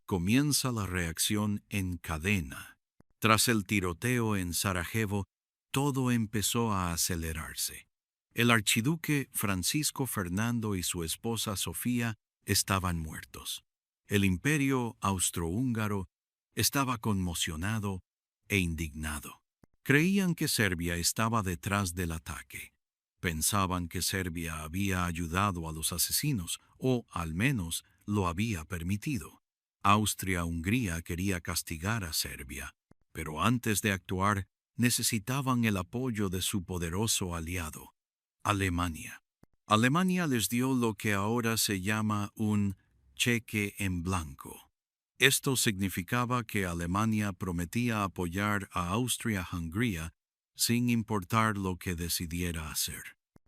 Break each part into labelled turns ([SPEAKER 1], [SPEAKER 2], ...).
[SPEAKER 1] comienza la reacción en cadena. Tras el tiroteo en Sarajevo, todo empezó a acelerarse. El archiduque Francisco Fernando y su esposa Sofía estaban muertos. El imperio austrohúngaro estaba conmocionado e indignado. Creían que Serbia estaba detrás del ataque. Pensaban que Serbia había ayudado a los asesinos, o al menos lo había permitido. Austria-Hungría quería castigar a Serbia, pero antes de actuar necesitaban el apoyo de su poderoso aliado, Alemania. Alemania les dio lo que ahora se llama un cheque en blanco. Esto significaba que Alemania prometía apoyar a Austria-Hungría sin importar lo que decidiera hacer.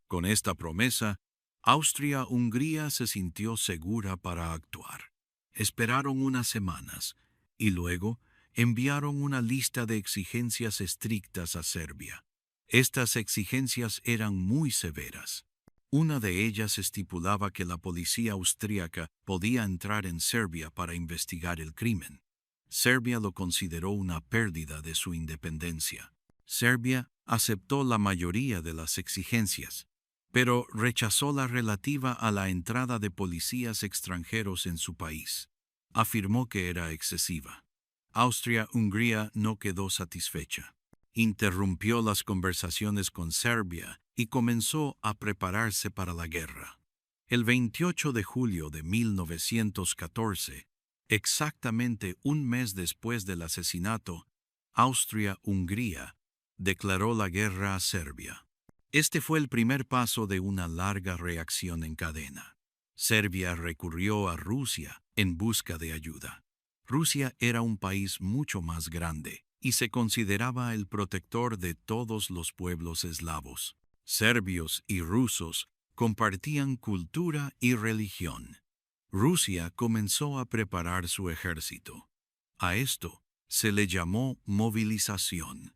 [SPEAKER 1] Con esta promesa, Austria-Hungría se sintió segura para actuar. Esperaron unas semanas y luego enviaron una lista de exigencias estrictas a Serbia. Estas exigencias eran muy severas. Una de ellas estipulaba que la policía austríaca podía entrar en Serbia para investigar el crimen. Serbia lo consideró una pérdida de su independencia. Serbia aceptó la mayoría de las exigencias, pero rechazó la relativa a la entrada de policías extranjeros en su país. Afirmó que era excesiva. Austria-Hungría no quedó satisfecha. Interrumpió las conversaciones con Serbia y comenzó a prepararse para la guerra. El 28 de julio de 1914, exactamente un mes después del asesinato, Austria-Hungría declaró la guerra a Serbia. Este fue el primer paso de una larga reacción en cadena. Serbia recurrió a Rusia en busca de ayuda. Rusia era un país mucho más grande y se consideraba el protector de todos los pueblos eslavos. Serbios y rusos compartían cultura y religión. Rusia comenzó a preparar su ejército. A esto se le llamó movilización.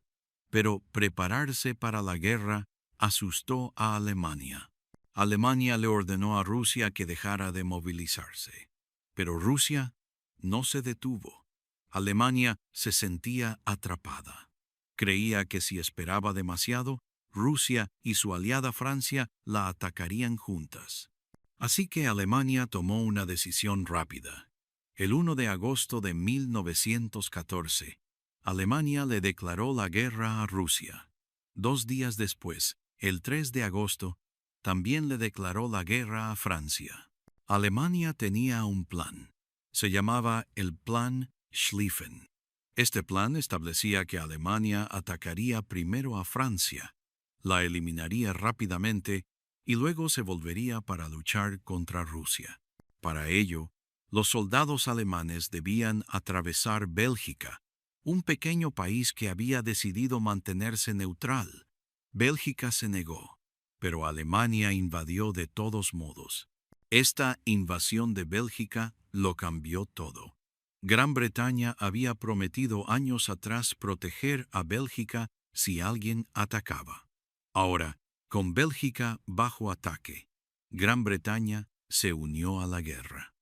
[SPEAKER 1] Pero prepararse para la guerra asustó a Alemania. Alemania le ordenó a Rusia que dejara de movilizarse. Pero Rusia no se detuvo. Alemania se sentía atrapada. Creía que si esperaba demasiado, Rusia y su aliada Francia la atacarían juntas. Así que Alemania tomó una decisión rápida. El 1 de agosto de 1914, Alemania le declaró la guerra a Rusia. 2 días después, el 3 de agosto, también le declaró la guerra a Francia. Alemania tenía un plan. Se llamaba el Plan Schlieffen. Este plan establecía que Alemania atacaría primero a Francia, la eliminaría rápidamente y luego se volvería para luchar contra Rusia. Para ello, los soldados alemanes debían atravesar Bélgica, un pequeño país que había decidido mantenerse neutral. Bélgica se negó, pero Alemania invadió de todos modos. Esta invasión de Bélgica lo cambió todo. Gran Bretaña había prometido años atrás proteger a Bélgica si alguien atacaba. Ahora, con Bélgica bajo ataque, Gran Bretaña se unió a la guerra.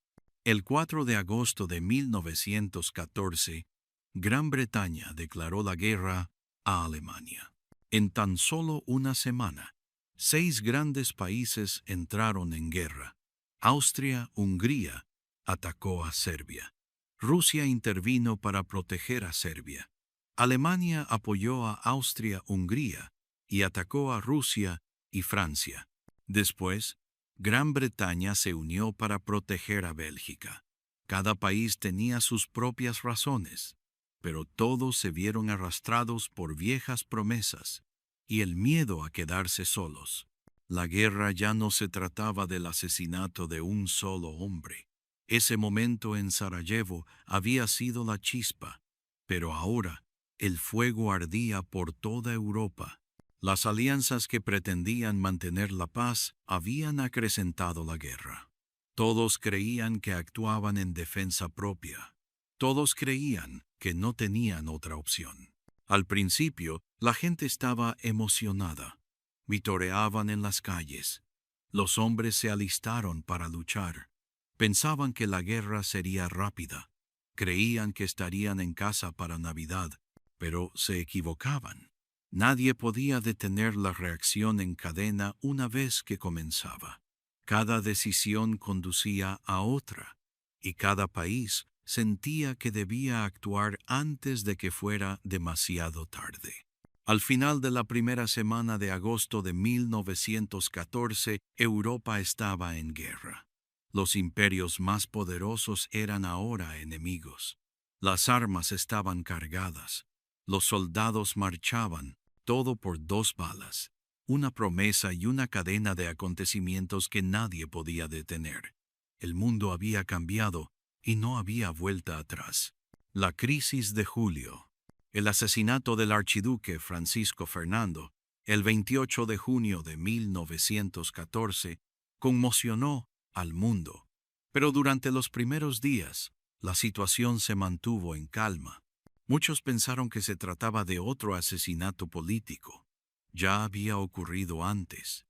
[SPEAKER 1] El 4 de agosto de 1914, Gran Bretaña declaró la guerra a Alemania. En tan solo una semana, 6 grandes países entraron en guerra. Austria-Hungría atacó a Serbia. Rusia intervino para proteger a Serbia. Alemania apoyó a Austria-Hungría y atacó a Rusia y Francia. Después, Gran Bretaña se unió para proteger a Bélgica. Cada país tenía sus propias razones, pero todos se vieron arrastrados por viejas promesas y el miedo a quedarse solos. La guerra ya no se trataba del asesinato de un solo hombre. Ese momento en Sarajevo había sido la chispa, pero ahora el fuego ardía por toda Europa. Las alianzas que pretendían mantener la paz habían acrecentado la guerra. Todos creían que actuaban en defensa propia. Todos creían que no tenían otra opción. Al principio, la gente estaba emocionada. Vitoreaban en las calles. Los hombres se alistaron para luchar. Pensaban que la guerra sería rápida. Creían que estarían en casa para Navidad, pero se equivocaban. Nadie podía detener la reacción en cadena una vez que comenzaba. Cada decisión conducía a otra, y cada país sentía que debía actuar antes de que fuera demasiado tarde. Al final de la primera semana de agosto de 1914, Europa estaba en guerra. Los imperios más poderosos eran ahora enemigos. Las armas estaban cargadas. Los soldados marchaban, todo por 2 balas, una promesa y una cadena de acontecimientos que nadie podía detener. El mundo había cambiado y no había vuelta atrás. La crisis de julio. El asesinato del archiduque Francisco Fernando, el 28 de junio de 1914, conmocionó al mundo. Pero durante los primeros días, la situación se mantuvo en calma. Muchos pensaron que se trataba de otro asesinato político. Ya había ocurrido antes.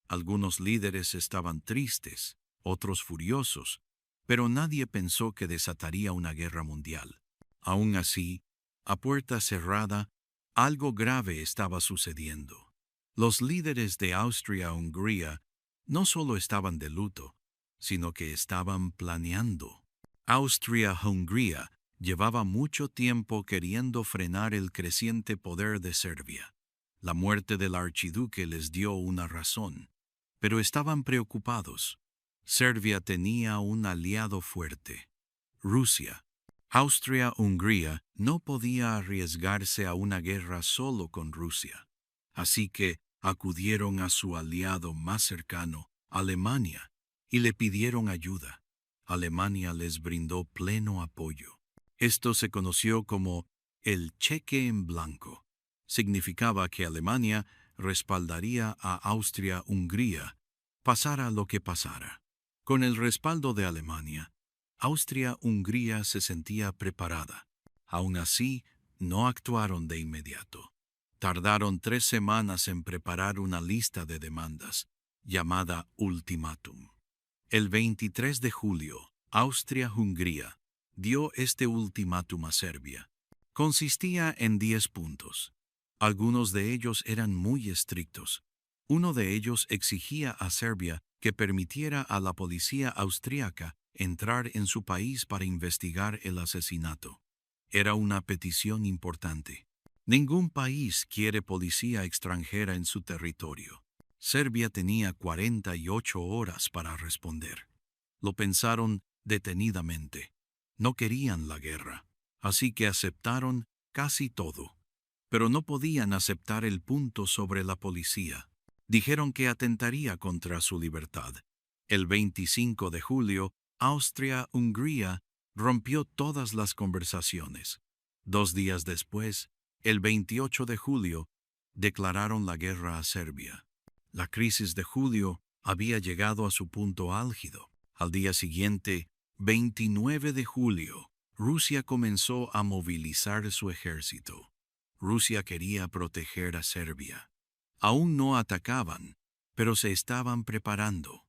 [SPEAKER 1] Algunos líderes estaban tristes, otros furiosos, pero nadie pensó que desataría una guerra mundial. Aún así, a puerta cerrada, algo grave estaba sucediendo. Los líderes de Austria-Hungría no solo estaban de luto, sino que estaban planeando. Austria-Hungría llevaba mucho tiempo queriendo frenar el creciente poder de Serbia. La muerte del archiduque les dio una razón, pero estaban preocupados. Serbia tenía un aliado fuerte, Rusia. Austria-Hungría no podía arriesgarse a una guerra solo con Rusia, así que acudieron a su aliado más cercano, Alemania, y le pidieron ayuda. Alemania les brindó pleno apoyo. Esto se conoció como el cheque en blanco. Significaba que Alemania respaldaría a Austria-Hungría, pasara lo que pasara. Con el respaldo de Alemania, Austria-Hungría se sentía preparada. Aún así, no actuaron de inmediato. Tardaron 3 semanas en preparar una lista de demandas, llamada ultimátum. El 23 de julio, Austria-Hungría dio este ultimátum a Serbia. Consistía en 10 puntos. Algunos de ellos eran muy estrictos. Uno de ellos exigía a Serbia que permitiera a la policía austríaca entrar en su país para investigar el asesinato. Era una petición importante. Ningún país quiere policía extranjera en su territorio. Serbia tenía 48 horas para responder. Lo pensaron detenidamente. No querían la guerra, así que aceptaron casi todo. Pero no podían aceptar el punto sobre la policía. Dijeron que atentaría contra su libertad. El 25 de julio, Austria-Hungría rompió todas las conversaciones. 2 días después, el 28 de julio, declararon la guerra a Serbia. La crisis de julio había llegado a su punto álgido. Al día siguiente, 29 de julio, Rusia comenzó a movilizar su ejército. Rusia quería proteger a Serbia. Aún no atacaban, pero se estaban preparando.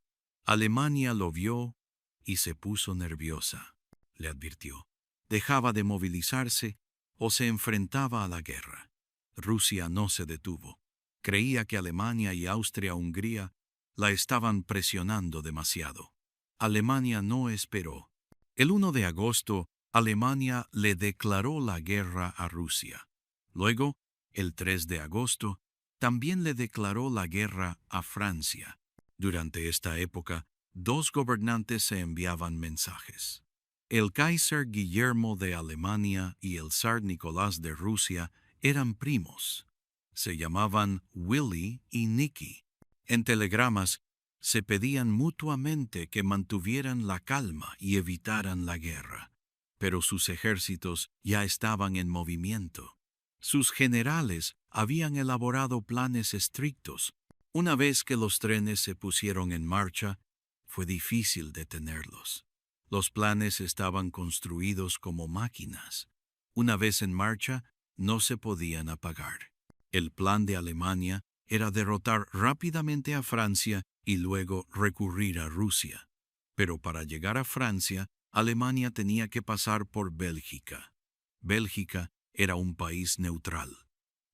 [SPEAKER 1] Alemania lo vio y se puso nerviosa. Le advirtió. Dejaba de movilizarse o se enfrentaba a la guerra. Rusia no se detuvo. Creía que Alemania y Austria-Hungría la estaban presionando demasiado. Alemania no esperó. El 1 de agosto, Alemania le declaró la guerra a Rusia. Luego, el 3 de agosto, también le declaró la guerra a Francia. Durante esta época, 2 gobernantes se enviaban mensajes. El Kaiser Guillermo de Alemania y el zar Nicolás de Rusia eran primos. Se llamaban Willy y Nicky. En telegramas se pedían mutuamente que mantuvieran la calma y evitaran la guerra, pero sus ejércitos ya estaban en movimiento. Sus generales habían elaborado planes estrictos. Una vez que los trenes se pusieron en marcha, fue difícil detenerlos. Los planes estaban construidos como máquinas. Una vez en marcha, no se podían apagar. El plan de Alemania era derrotar rápidamente a Francia y luego recurrir a Rusia. Pero para llegar a Francia, Alemania tenía que pasar por Bélgica. Bélgica era un país neutral.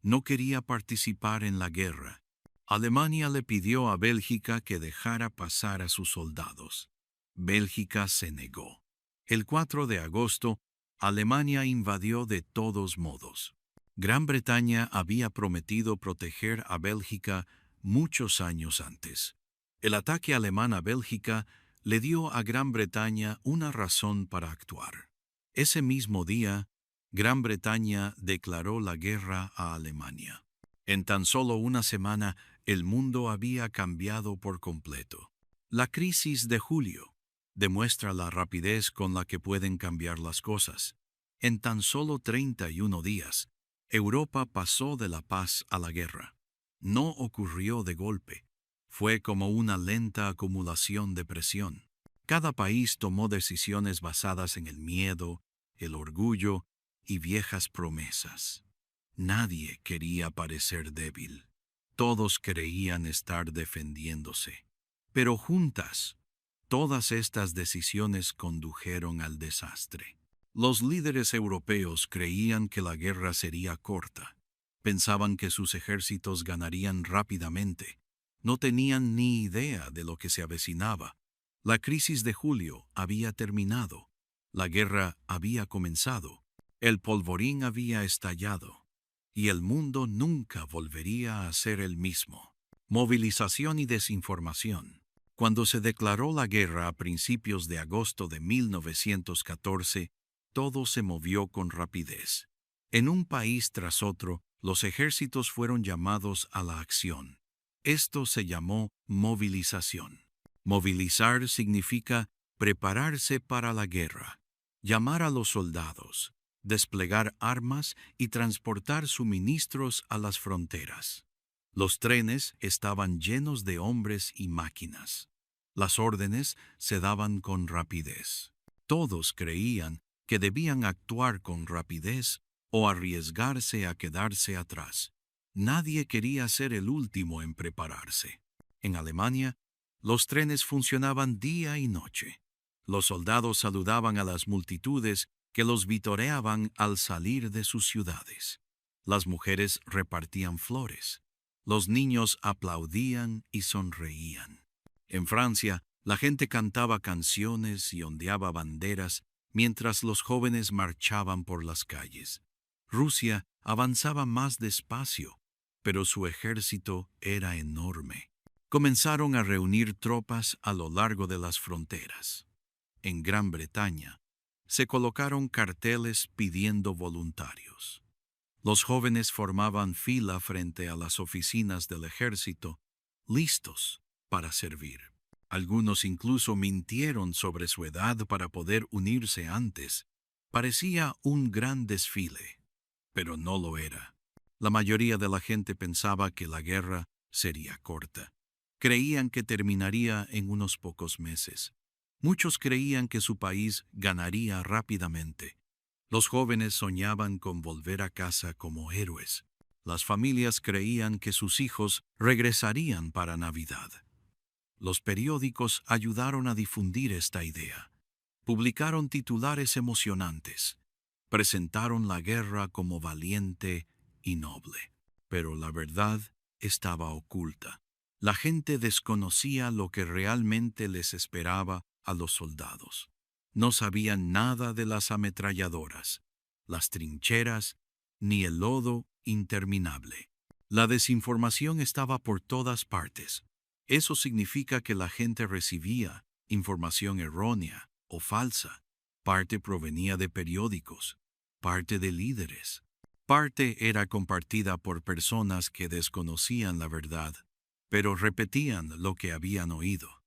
[SPEAKER 1] No quería participar en la guerra. Alemania le pidió a Bélgica que dejara pasar a sus soldados. Bélgica se negó. El 4 de agosto, Alemania invadió de todos modos. Gran Bretaña había prometido proteger a Bélgica muchos años antes. El ataque alemán a Bélgica le dio a Gran Bretaña una razón para actuar. Ese mismo día, Gran Bretaña declaró la guerra a Alemania. En tan solo una semana, el mundo había cambiado por completo. La crisis de julio demuestra la rapidez con la que pueden cambiar las cosas. En tan solo 31 días, Europa pasó de la paz a la guerra. No ocurrió de golpe. Fue como una lenta acumulación de presión. Cada país tomó decisiones basadas en el miedo, el orgullo y viejas promesas. Nadie quería parecer débil. Todos creían estar defendiéndose. Pero juntas, todas estas decisiones condujeron al desastre. Los líderes europeos creían que la guerra sería corta. Pensaban que sus ejércitos ganarían rápidamente. No tenían ni idea de lo que se avecinaba. La crisis de julio había terminado. La guerra había comenzado. El polvorín había estallado. Y el mundo nunca volvería a ser el mismo. Movilización y desinformación. Cuando se declaró la guerra a principios de agosto de 1914, todo se movió con rapidez. En un país tras otro, los ejércitos fueron llamados a la acción. Esto se llamó movilización. Movilizar significa prepararse para la guerra, llamar a los soldados, desplegar armas y transportar suministros a las fronteras. Los trenes estaban llenos de hombres y máquinas. Las órdenes se daban con rapidez. Todos creían que debían actuar con rapidez o arriesgarse a quedarse atrás. Nadie quería ser el último en prepararse. En Alemania, los trenes funcionaban día y noche. Los soldados saludaban a las multitudes que los vitoreaban al salir de sus ciudades. Las mujeres repartían flores. Los niños aplaudían y sonreían. En Francia, la gente cantaba canciones y ondeaba banderas mientras los jóvenes marchaban por las calles. Rusia avanzaba más despacio, pero su ejército era enorme. Comenzaron a reunir tropas a lo largo de las fronteras. En Gran Bretaña, se colocaron carteles pidiendo voluntarios. Los jóvenes formaban fila frente a las oficinas del ejército, listos para servir. Algunos incluso mintieron sobre su edad para poder unirse antes. Parecía un gran desfile, pero no lo era. La mayoría de la gente pensaba que la guerra sería corta. Creían que terminaría en unos pocos meses. Muchos creían que su país ganaría rápidamente. Los jóvenes soñaban con volver a casa como héroes. Las familias creían que sus hijos regresarían para Navidad. Los periódicos ayudaron a difundir esta idea. Publicaron titulares emocionantes. Presentaron la guerra como valiente y noble. Pero la verdad estaba oculta. La gente desconocía lo que realmente les esperaba a los soldados. No sabían nada de las ametralladoras, las trincheras, ni el lodo interminable. La desinformación estaba por todas partes. Eso significa que la gente recibía información errónea o falsa. Parte provenía de periódicos, parte de líderes. Parte era compartida por personas que desconocían la verdad, pero repetían lo que habían oído.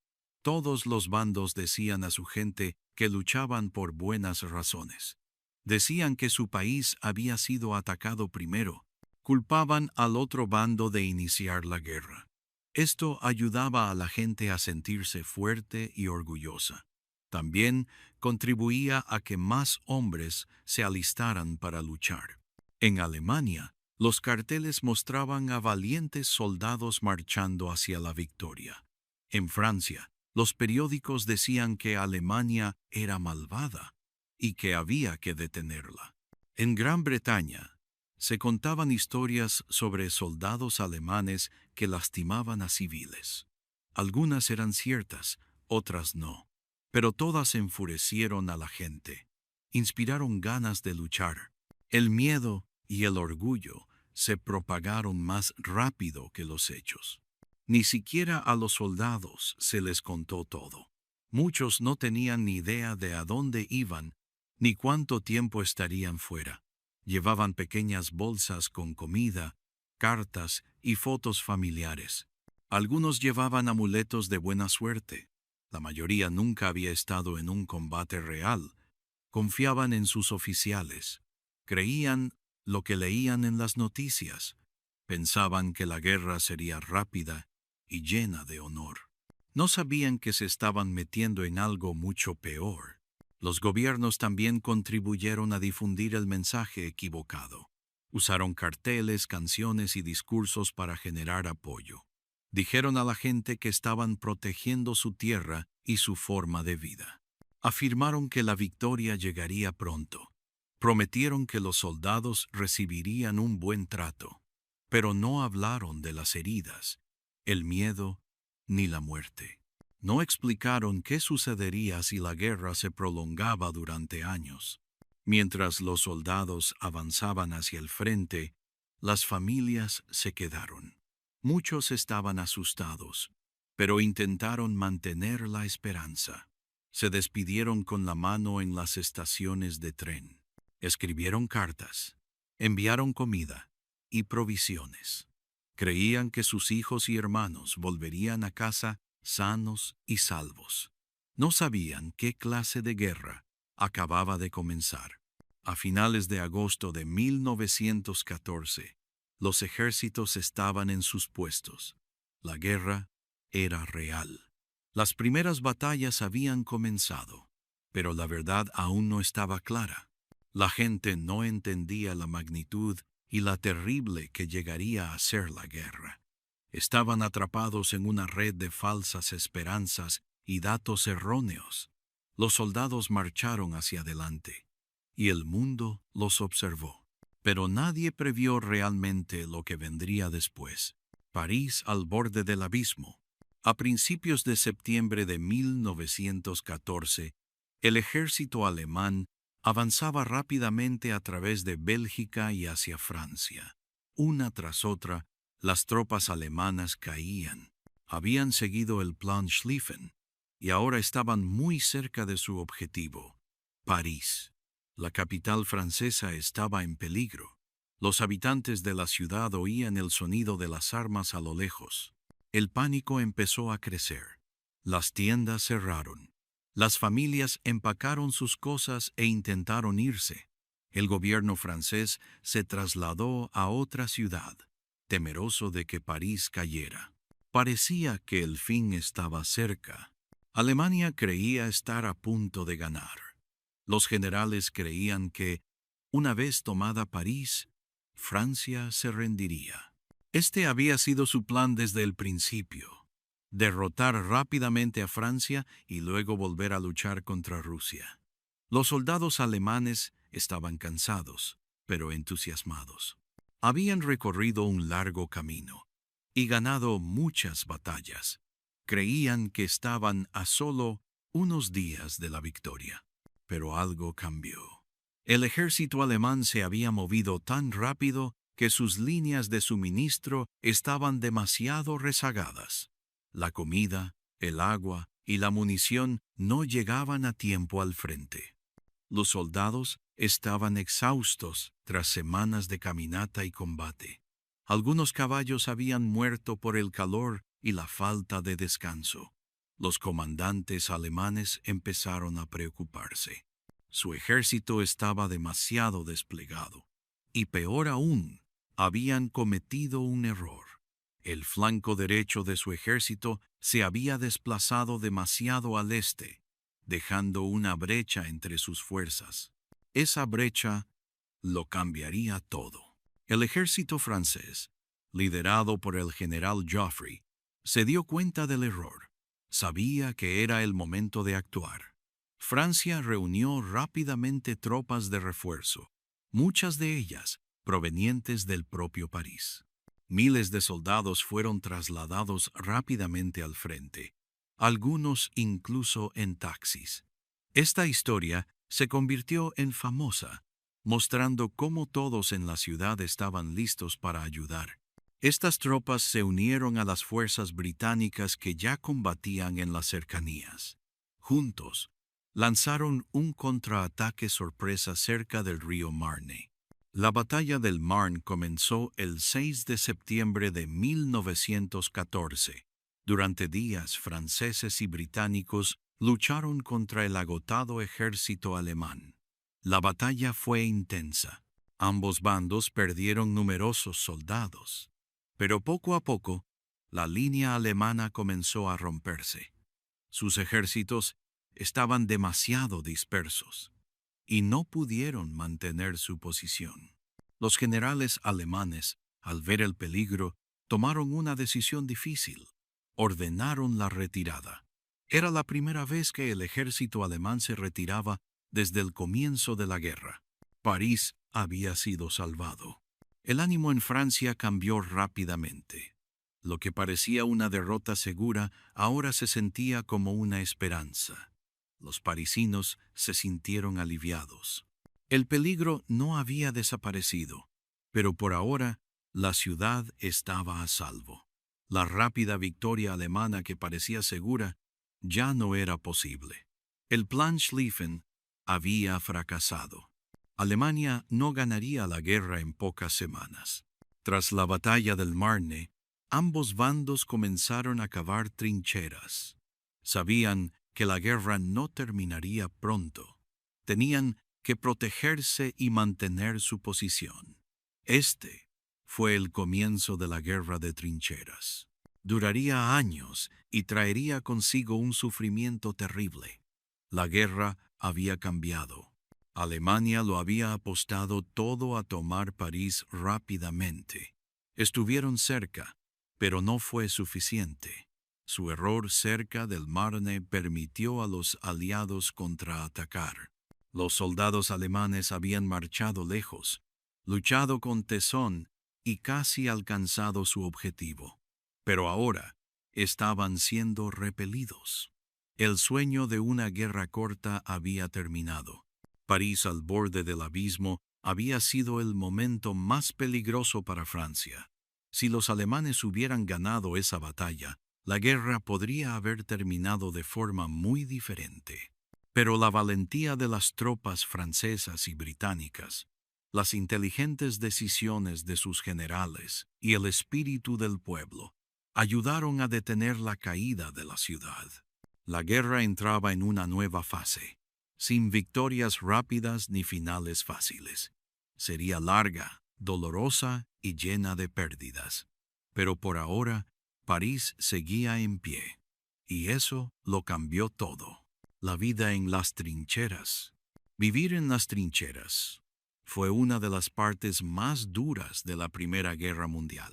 [SPEAKER 1] Todos los bandos decían a su gente que luchaban por buenas razones. Decían que su país había sido atacado primero. Culpaban al otro bando de iniciar la guerra. Esto ayudaba a la gente a sentirse fuerte y orgullosa. También contribuía a que más hombres se alistaran para luchar. En Alemania, los carteles mostraban a valientes soldados marchando hacia la victoria. En Francia, Los periódicos decían que Alemania era malvada y que había que detenerla. En Gran Bretaña se contaban historias sobre soldados alemanes que lastimaban a civiles. Algunas eran ciertas, otras no, pero todas enfurecieron a la gente. Inspiraron ganas de luchar. El miedo y el orgullo se propagaron más rápido que los hechos. Ni siquiera a los soldados se les contó todo. Muchos no tenían ni idea de a dónde iban ni cuánto tiempo estarían fuera. Llevaban pequeñas bolsas con comida, cartas y fotos familiares. Algunos llevaban amuletos de buena suerte. La mayoría nunca había estado en un combate real. Confiaban en sus oficiales. Creían lo que leían en las noticias. Pensaban que la guerra sería rápida y llena de honor. No sabían que se estaban metiendo en algo mucho peor. Los gobiernos también contribuyeron a difundir el mensaje equivocado. Usaron carteles, canciones y discursos para generar apoyo. Dijeron a la gente que estaban protegiendo su tierra y su forma de vida. Afirmaron que la victoria llegaría pronto. Prometieron que los soldados recibirían un buen trato, pero no hablaron de las heridas, el miedo ni la muerte. No explicaron qué sucedería si la guerra se prolongaba durante años. Mientras los soldados avanzaban hacia el frente, las familias se quedaron. Muchos estaban asustados, pero intentaron mantener la esperanza. Se despidieron con la mano en las estaciones de tren. Escribieron cartas, enviaron comida y provisiones. Creían que sus hijos y hermanos volverían a casa sanos y salvos. No sabían qué clase de guerra acababa de comenzar. A finales de agosto de 1914, los ejércitos estaban en sus puestos. La guerra era real. Las primeras batallas habían comenzado, pero la verdad aún no estaba clara. La gente no entendía la magnitud y la terrible que llegaría a ser la guerra. Estaban atrapados en una red de falsas esperanzas y datos erróneos. Los soldados marcharon hacia adelante, y el mundo los observó. Pero nadie previó realmente lo que vendría después. París al borde del abismo. A principios de septiembre de 1914, el ejército alemán avanzaba rápidamente a través de Bélgica y hacia Francia. Una tras otra, las tropas alemanas caían. Habían seguido el plan Schlieffen y ahora estaban muy cerca de su objetivo, París. La capital francesa estaba en peligro. Los habitantes de la ciudad oían el sonido de las armas a lo lejos. El pánico empezó a crecer. Las tiendas cerraron. Las familias empacaron sus cosas e intentaron irse. El gobierno francés se trasladó a otra ciudad, temeroso de que París cayera. Parecía que el fin estaba cerca. Alemania creía estar a punto de ganar. Los generales creían que, una vez tomada París, Francia se rendiría. Este había sido su plan desde el principio: derrotar rápidamente a Francia y luego volver a luchar contra Rusia. Los soldados alemanes estaban cansados, pero entusiasmados. Habían recorrido un largo camino y ganado muchas batallas. Creían que estaban a solo unos días de la victoria. Pero algo cambió. El ejército alemán se había movido tan rápido que sus líneas de suministro estaban demasiado rezagadas. La comida, el agua y la munición no llegaban a tiempo al frente. Los soldados estaban exhaustos tras semanas de caminata y combate. Algunos caballos habían muerto por el calor y la falta de descanso. Los comandantes alemanes empezaron a preocuparse. Su ejército estaba demasiado desplegado. Y peor aún, habían cometido un error. El flanco derecho de su ejército se había desplazado demasiado al este, dejando una brecha entre sus fuerzas. Esa brecha lo cambiaría todo. El ejército francés, liderado por el general Joffre, se dio cuenta del error. Sabía que era el momento de actuar. Francia reunió rápidamente tropas de refuerzo, muchas de ellas provenientes del propio París. Miles de soldados fueron trasladados rápidamente al frente, algunos incluso en taxis. Esta historia se convirtió en famosa, mostrando cómo todos en la ciudad estaban listos para ayudar. Estas tropas se unieron a las fuerzas británicas que ya combatían en las cercanías. Juntos, lanzaron un contraataque sorpresa cerca del río Marne. La batalla del Marne comenzó el 6 de septiembre de 1914. Durante días, franceses y británicos lucharon contra el agotado ejército alemán. La batalla fue intensa. Ambos bandos perdieron numerosos soldados. Pero poco a poco, la línea alemana comenzó a romperse. Sus ejércitos estaban demasiado dispersos y no pudieron mantener su posición. Los generales alemanes, al ver el peligro, tomaron una decisión difícil. Ordenaron la retirada. Era la primera vez que el ejército alemán se retiraba desde el comienzo de la guerra. París había sido salvado. El ánimo en Francia cambió rápidamente. Lo que parecía una derrota segura ahora se sentía como una esperanza. Los parisinos se sintieron aliviados. El peligro no había desaparecido, pero por ahora la ciudad estaba a salvo. La rápida victoria alemana que parecía segura ya no era posible. El plan Schlieffen había fracasado. Alemania no ganaría la guerra en pocas semanas. Tras la batalla del Marne, ambos bandos comenzaron a cavar trincheras. Sabían que la guerra no terminaría pronto. Tenían que protegerse y mantener su posición. Este fue el comienzo de la guerra de trincheras. Duraría años y traería consigo un sufrimiento terrible. La guerra había cambiado. Alemania lo había apostado todo a tomar París rápidamente. Estuvieron cerca, pero no fue suficiente. Su error cerca del Marne permitió a los aliados contraatacar. Los soldados alemanes habían marchado lejos, luchado con tesón y casi alcanzado su objetivo. Pero ahora estaban siendo repelidos. El sueño de una guerra corta había terminado. París al borde del abismo había sido el momento más peligroso para Francia. Si los alemanes hubieran ganado esa batalla, la guerra podría haber terminado de forma muy diferente. Pero la valentía de las tropas francesas y británicas, las inteligentes decisiones de sus generales y el espíritu del pueblo ayudaron a detener la caída de la ciudad. La guerra entraba en una nueva fase, sin victorias rápidas ni finales fáciles. Sería larga, dolorosa y llena de pérdidas. Pero por ahora, París seguía en pie, y eso lo cambió todo. La vida en las trincheras. Vivir en las trincheras fue una de las partes más duras de la Primera Guerra Mundial.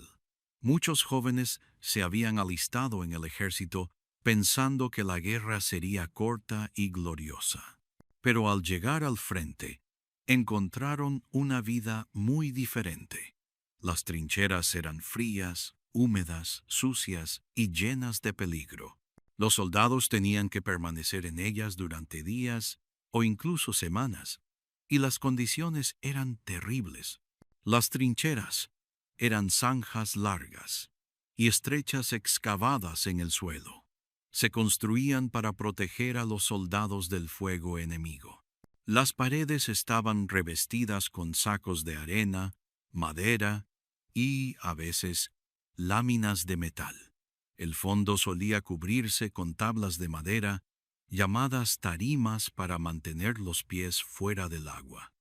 [SPEAKER 1] Muchos jóvenes se habían alistado en el ejército pensando que la guerra sería corta y gloriosa. Pero al llegar al frente, encontraron una vida muy diferente. Las trincheras eran frías, húmedas, sucias y llenas de peligro. Los soldados tenían que permanecer en ellas durante días o incluso semanas, y las condiciones eran terribles. Las trincheras eran zanjas largas y estrechas excavadas en el suelo. Se construían para proteger a los soldados del fuego enemigo. Las paredes estaban revestidas con sacos de arena, madera y, a veces, láminas de metal. El fondo solía cubrirse con tablas de madera, llamadas tarimas para mantener los pies fuera del agua.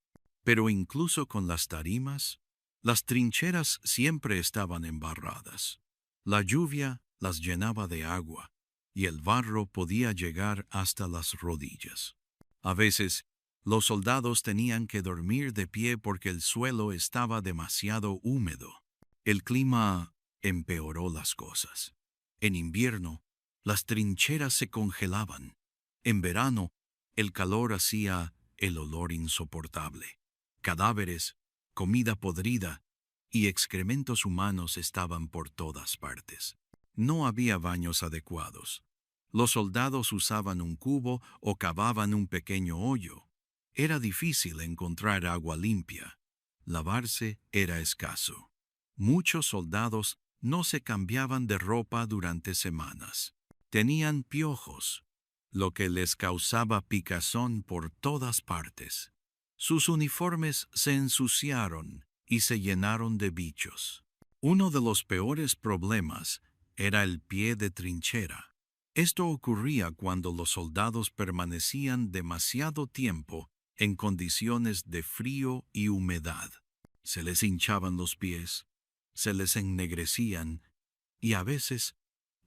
[SPEAKER 1] Pero incluso con las tarimas, las trincheras siempre estaban embarradas. La lluvia las llenaba de agua, y el barro podía llegar hasta las rodillas. A veces, los soldados tenían que dormir de pie porque el suelo estaba demasiado húmedo. El clima empeoró las cosas. En invierno, Las trincheras se congelaban. En verano, el calor hacía el olor insoportable. Cadáveres, comida podrida y excrementos humanos estaban por todas partes. No había baños adecuados. Los soldados usaban un cubo o cavaban un pequeño hoyo. Era difícil encontrar agua limpia. Lavarse era escaso. Muchos soldados no se cambiaban de ropa durante semanas. Tenían piojos, lo que les causaba picazón por todas partes. Sus uniformes se ensuciaron y se llenaron de bichos. Uno de los peores problemas era el pie de trinchera. Esto ocurría cuando los soldados permanecían demasiado tiempo en condiciones de frío y humedad. Se les hinchaban los pies, se les ennegrecían y a veces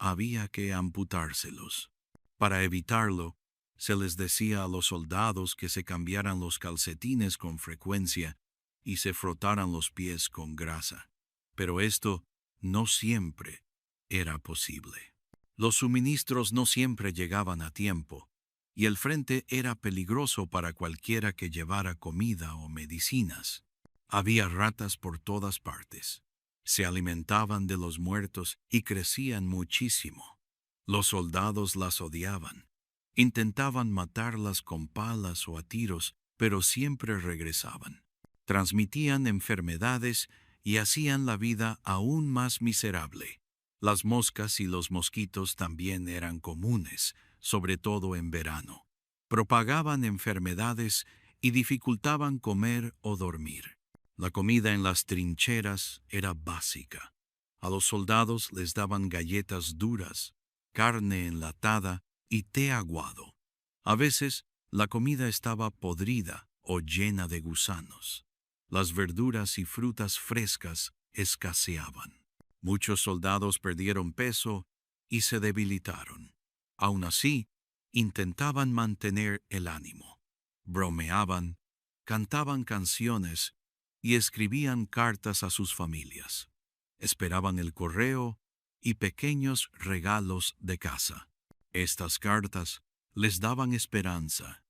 [SPEAKER 1] había que amputárselos. Para evitarlo, se les decía a los soldados que se cambiaran los calcetines con frecuencia y se frotaran los pies con grasa. Pero esto no siempre era posible. Los suministros no siempre llegaban a tiempo, y el frente era peligroso para cualquiera que llevara comida o medicinas. Había ratas por todas partes. Se alimentaban de los muertos y crecían muchísimo. Los soldados las odiaban. Intentaban matarlas con palas o a tiros, pero siempre regresaban. Transmitían enfermedades y hacían la vida aún más miserable. Las moscas y los mosquitos también eran comunes, sobre todo en verano. Propagaban enfermedades y dificultaban comer o dormir. La comida en las trincheras era básica. A los soldados les daban galletas duras, carne enlatada y té aguado. A veces, la comida estaba podrida o llena de gusanos. Las verduras y frutas frescas escaseaban. Muchos soldados perdieron peso y se debilitaron. Aún así, intentaban mantener el ánimo. Bromeaban, cantaban canciones y escribían cartas a sus familias. Esperaban el correo y pequeños regalos de casa. Estas cartas les daban esperanza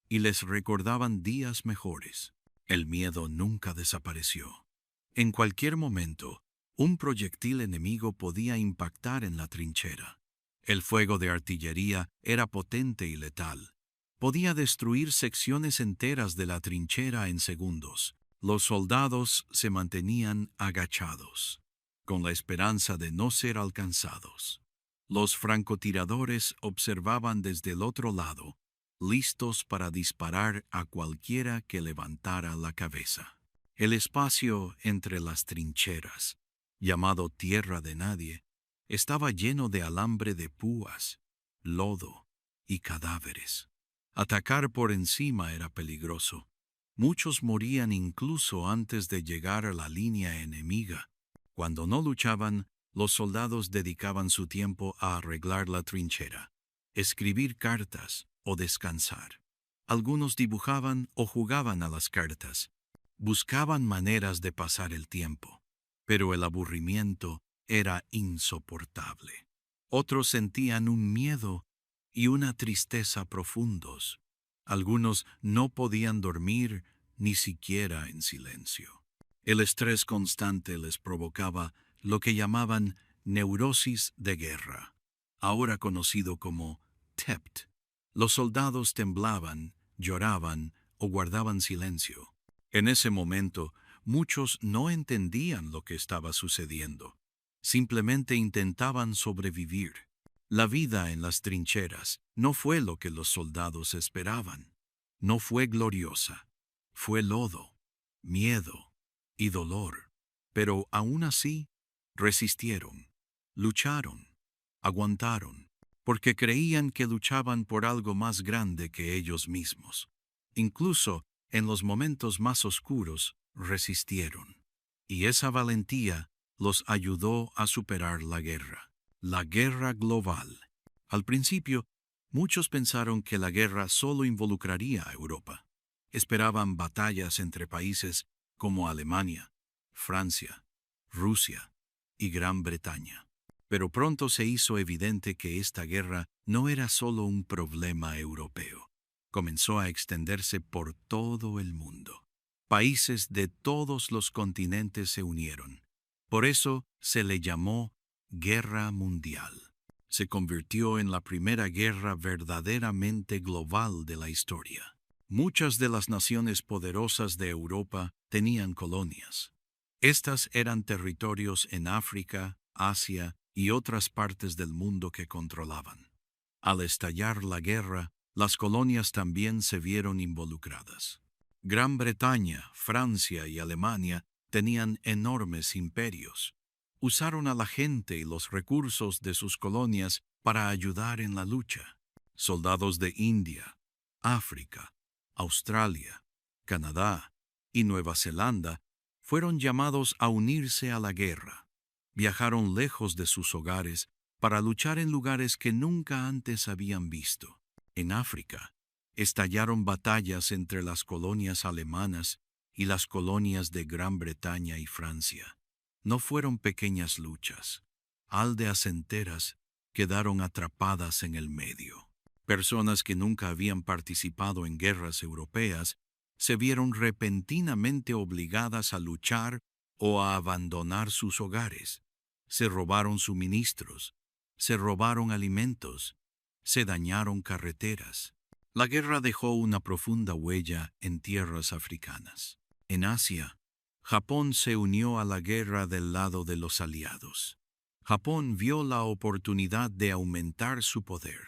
[SPEAKER 1] y les recordaban días mejores. El miedo nunca desapareció. En cualquier momento, un proyectil enemigo podía impactar en la trinchera. El fuego de artillería era potente y letal. Podía destruir secciones enteras de la trinchera en segundos. Los soldados se mantenían agachados, con la esperanza de no ser alcanzados. Los francotiradores observaban desde el otro lado, listos para disparar a cualquiera que levantara la cabeza. El espacio entre las trincheras, llamado Tierra de Nadie, estaba lleno de alambre de púas, lodo y cadáveres. Atacar por encima era peligroso. Muchos morían incluso antes de llegar a la línea enemiga. Cuando no luchaban, los soldados dedicaban su tiempo a arreglar la trinchera, escribir cartas o descansar. Algunos dibujaban o jugaban a las cartas. Buscaban maneras de pasar el tiempo, pero el aburrimiento era insoportable. Otros sentían un miedo y una tristeza profundos. Algunos no podían dormir ni siquiera en silencio. El estrés constante les provocaba lo que llamaban neurosis de guerra, ahora conocido como TEPT. Los soldados temblaban, lloraban o guardaban silencio. En ese momento, muchos no entendían lo que estaba sucediendo. Simplemente intentaban sobrevivir. La vida en las trincheras no fue lo que los soldados esperaban. No fue gloriosa. Fue lodo, miedo y dolor. Pero aún así, resistieron, lucharon, aguantaron, porque creían que luchaban por algo más grande que ellos mismos. Incluso en los momentos más oscuros, resistieron. Y esa valentía los ayudó a superar la guerra global. Al principio, muchos pensaron que la guerra solo involucraría a Europa. Esperaban batallas entre países como Alemania, Francia, Rusia y Gran Bretaña. Pero pronto se hizo evidente que esta guerra no era solo un problema europeo. Comenzó a extenderse por todo el mundo. Países de todos los continentes se unieron. Por eso se le llamó Guerra Mundial. Se convirtió en la primera guerra verdaderamente global de la historia. Muchas de las naciones poderosas de Europa tenían colonias. Estas eran territorios en África, Asia y otras partes del mundo que controlaban. Al estallar la guerra, las colonias también se vieron involucradas. Gran Bretaña, Francia y Alemania tenían enormes imperios. Usaron a la gente y los recursos de sus colonias para ayudar en la lucha. Soldados de India, África, Australia, Canadá y Nueva Zelanda fueron llamados a unirse a la guerra. Viajaron lejos de sus hogares para luchar en lugares que nunca antes habían visto. En África, estallaron batallas entre las colonias alemanas y las colonias de Gran Bretaña y Francia. No fueron pequeñas luchas. Aldeas enteras quedaron atrapadas en el medio. Personas que nunca habían participado en guerras europeas se vieron repentinamente obligadas a luchar o a abandonar sus hogares. Se robaron suministros, se robaron alimentos, se dañaron carreteras. La guerra dejó una profunda huella en tierras africanas. En Asia, Japón se unió a la guerra del lado de los aliados. Japón vio la oportunidad de aumentar su poder.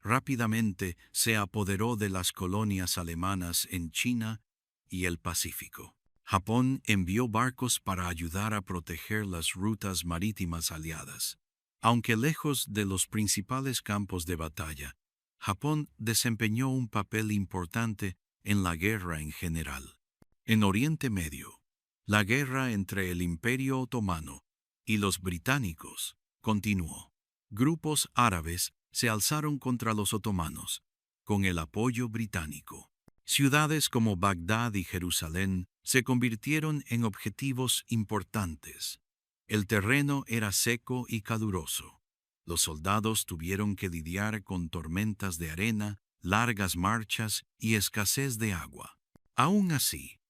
[SPEAKER 1] Rápidamente se apoderó de las colonias alemanas en China y el Pacífico. Japón envió barcos para ayudar a proteger las rutas marítimas aliadas. Aunque lejos de los principales campos de batalla, Japón desempeñó un papel importante en la guerra en general. En Oriente Medio, la guerra entre el Imperio Otomano y los británicos continuó. Grupos árabes se alzaron contra los otomanos, con el apoyo británico. Ciudades como Bagdad y Jerusalén se convirtieron en objetivos importantes. El terreno era seco y caluroso. Los soldados tuvieron que lidiar con tormentas de arena, largas marchas y escasez de agua. Aún así,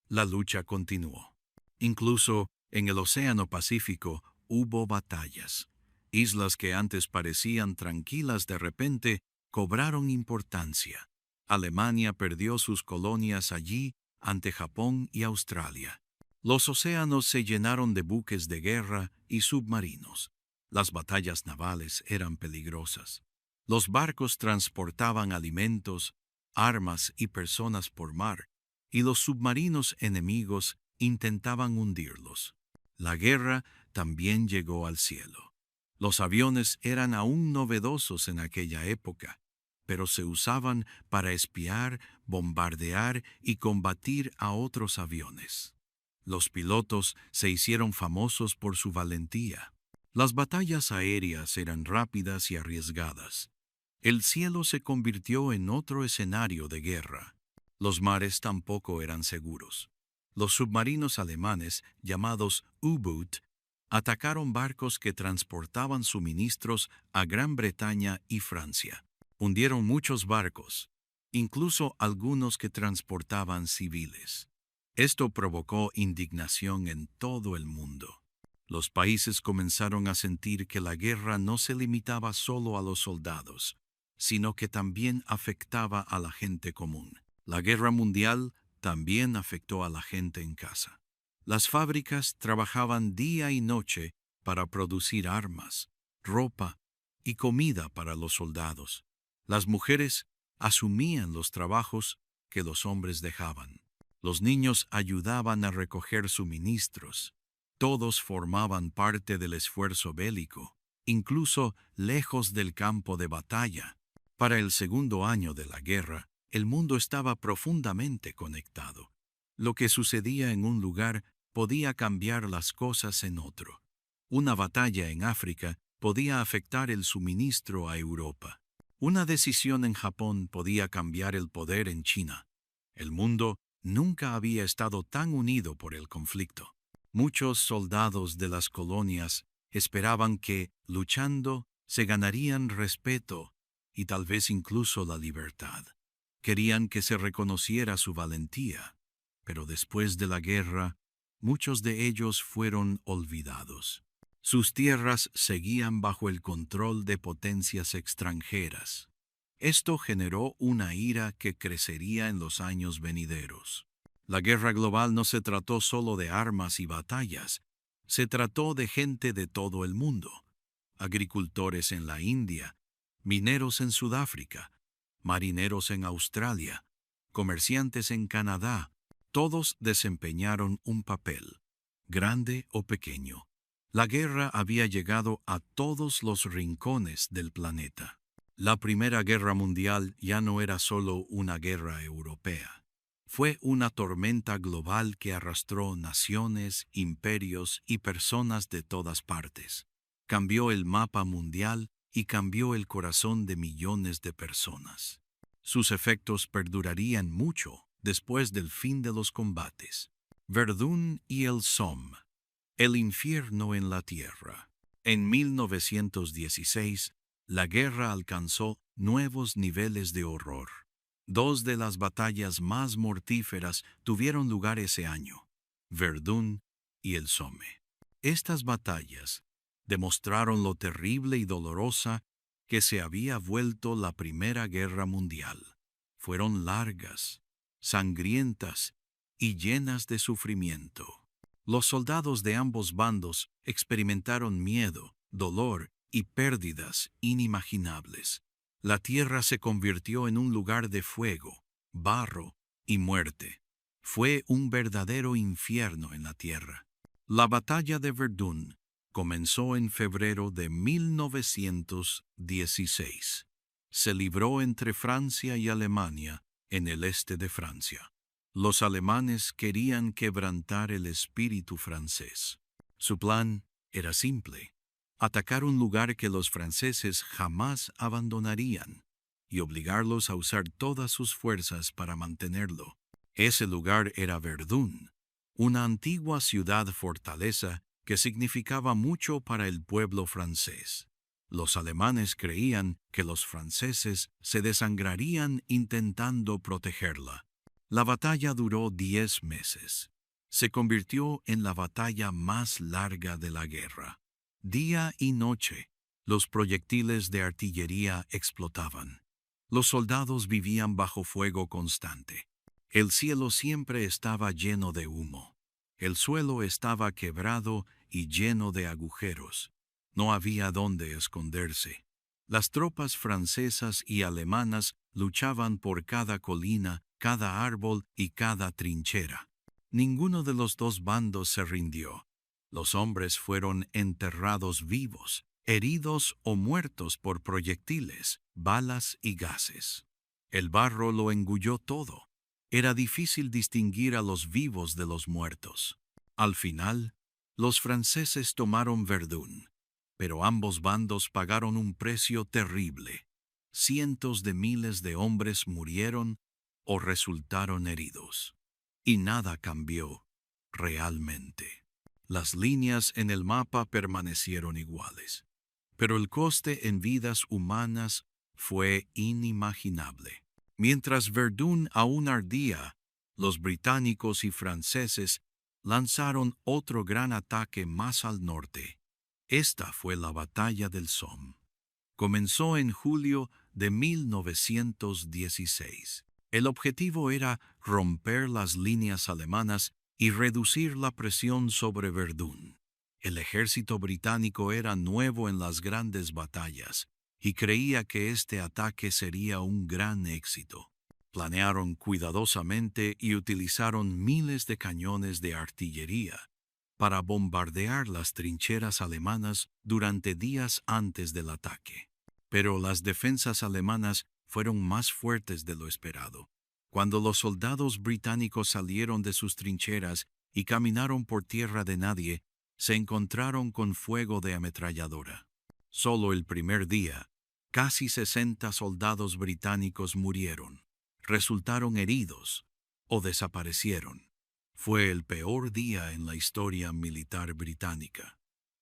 [SPEAKER 1] la lucha continuó. Incluso en el Océano Pacífico hubo batallas. Islas que antes parecían tranquilas de repente cobraron importancia. Alemania perdió sus colonias allí ante Japón y Australia. Los océanos se llenaron de buques de guerra y submarinos. Las batallas navales eran peligrosas. Los barcos transportaban alimentos, armas y personas por mar, y los submarinos enemigos intentaban hundirlos. La guerra también llegó al cielo. Los aviones eran aún novedosos en aquella época, pero se usaban para espiar, bombardear y combatir a otros aviones. Los pilotos se hicieron famosos por su valentía. Las batallas aéreas eran rápidas y arriesgadas. El cielo se convirtió en otro escenario de guerra. Los mares tampoco eran seguros. Los submarinos alemanes, llamados U-Boot, atacaron barcos que transportaban suministros a Gran Bretaña y Francia. Hundieron muchos barcos, incluso algunos que transportaban civiles. Esto provocó indignación en todo el mundo. Los países comenzaron a sentir que la guerra no se limitaba solo a los soldados, sino que también afectaba a la gente común. La guerra mundial también afectó a la gente en casa. Las fábricas trabajaban día y noche para producir armas, ropa y comida para los soldados. Las mujeres asumían los trabajos que los hombres dejaban. Los niños ayudaban a recoger suministros. Todos formaban parte del esfuerzo bélico, incluso lejos del campo de batalla. Para el segundo año de la guerra, el mundo estaba profundamente conectado. Lo que sucedía en un lugar podía cambiar las cosas en otro. Una batalla en África podía afectar el suministro a Europa. Una decisión en Japón podía cambiar el poder en China. El mundo nunca había estado tan unido por el conflicto. Muchos soldados de las colonias Esperaban que, luchando, se ganarían respeto y tal vez incluso la libertad. Querían que se reconociera su valentía, pero después de la guerra, muchos de ellos fueron olvidados. Sus tierras seguían bajo el control de potencias extranjeras. Esto generó una ira que crecería en los años venideros. La guerra global no se trató solo de armas y batallas, se trató de gente de todo el mundo: agricultores en la India, mineros en Sudáfrica, marineros en Australia, comerciantes en Canadá. Todos desempeñaron un papel, grande o pequeño. La guerra había llegado a todos los rincones del planeta. La Primera Guerra Mundial ya no era solo una guerra europea. Fue una tormenta global que arrastró naciones, imperios y personas de todas partes. Cambió el mapa mundial y cambió el corazón de millones de personas. Sus efectos perdurarían mucho después del fin de los combates. Verdún y el Somme. El infierno en la tierra. En 1916, la guerra alcanzó nuevos niveles de horror. Dos de las batallas más mortíferas tuvieron lugar ese año: Verdún y el Somme. Estas batallas demostraron lo terrible y dolorosa que se había vuelto la Primera Guerra Mundial. Fueron largas, sangrientas y llenas de sufrimiento. Los soldados de ambos bandos experimentaron miedo, dolor y pérdidas inimaginables. La tierra se convirtió en un lugar de fuego, barro y muerte. Fue un verdadero infierno en la tierra. La batalla de Verdún comenzó en febrero de 1916. Se libró entre Francia y Alemania en el este de Francia. Los alemanes querían quebrantar el espíritu francés. Su plan era simple: atacar un lugar que los franceses jamás abandonarían y obligarlos a usar todas sus fuerzas para mantenerlo. Ese lugar era Verdún, una antigua ciudad-fortaleza que significaba mucho para el pueblo francés. Los alemanes creían que los franceses se desangrarían intentando protegerla. La batalla duró 10 meses. Se convirtió en la batalla más larga de la guerra. Día y noche, los proyectiles de artillería explotaban. Los soldados vivían bajo fuego constante. El cielo siempre estaba lleno de humo. El suelo estaba quebrado y lleno de agujeros. No había dónde esconderse. Las tropas francesas y alemanas luchaban por cada colina, cada árbol y cada trinchera. Ninguno de los dos bandos se rindió. Los hombres fueron enterrados vivos, heridos o muertos por proyectiles, balas y gases. El barro lo engulló todo. Era difícil distinguir a los vivos de los muertos. Al final, los franceses tomaron Verdún, pero ambos bandos pagaron un precio terrible. Cientos de miles de hombres murieron o resultaron heridos. Y nada cambió realmente. Las líneas en el mapa permanecieron iguales, pero el coste en vidas humanas fue inimaginable. Mientras Verdún aún ardía, los británicos y franceses lanzaron otro gran ataque más al norte. Esta fue la batalla del Somme. Comenzó en julio de 1916. El objetivo era romper las líneas alemanas y reducir la presión sobre Verdún. El ejército británico era nuevo en las grandes batallas y creía que este ataque sería un gran éxito. Planearon cuidadosamente y utilizaron miles de cañones de artillería para bombardear las trincheras alemanas durante días antes del ataque. Pero las defensas alemanas fueron más fuertes de lo esperado. Cuando los soldados británicos salieron de sus trincheras y caminaron por tierra de nadie, se encontraron con fuego de ametralladora. Solo el primer día, casi 60 soldados británicos murieron, resultaron heridos o desaparecieron. Fue el peor día en la historia militar británica.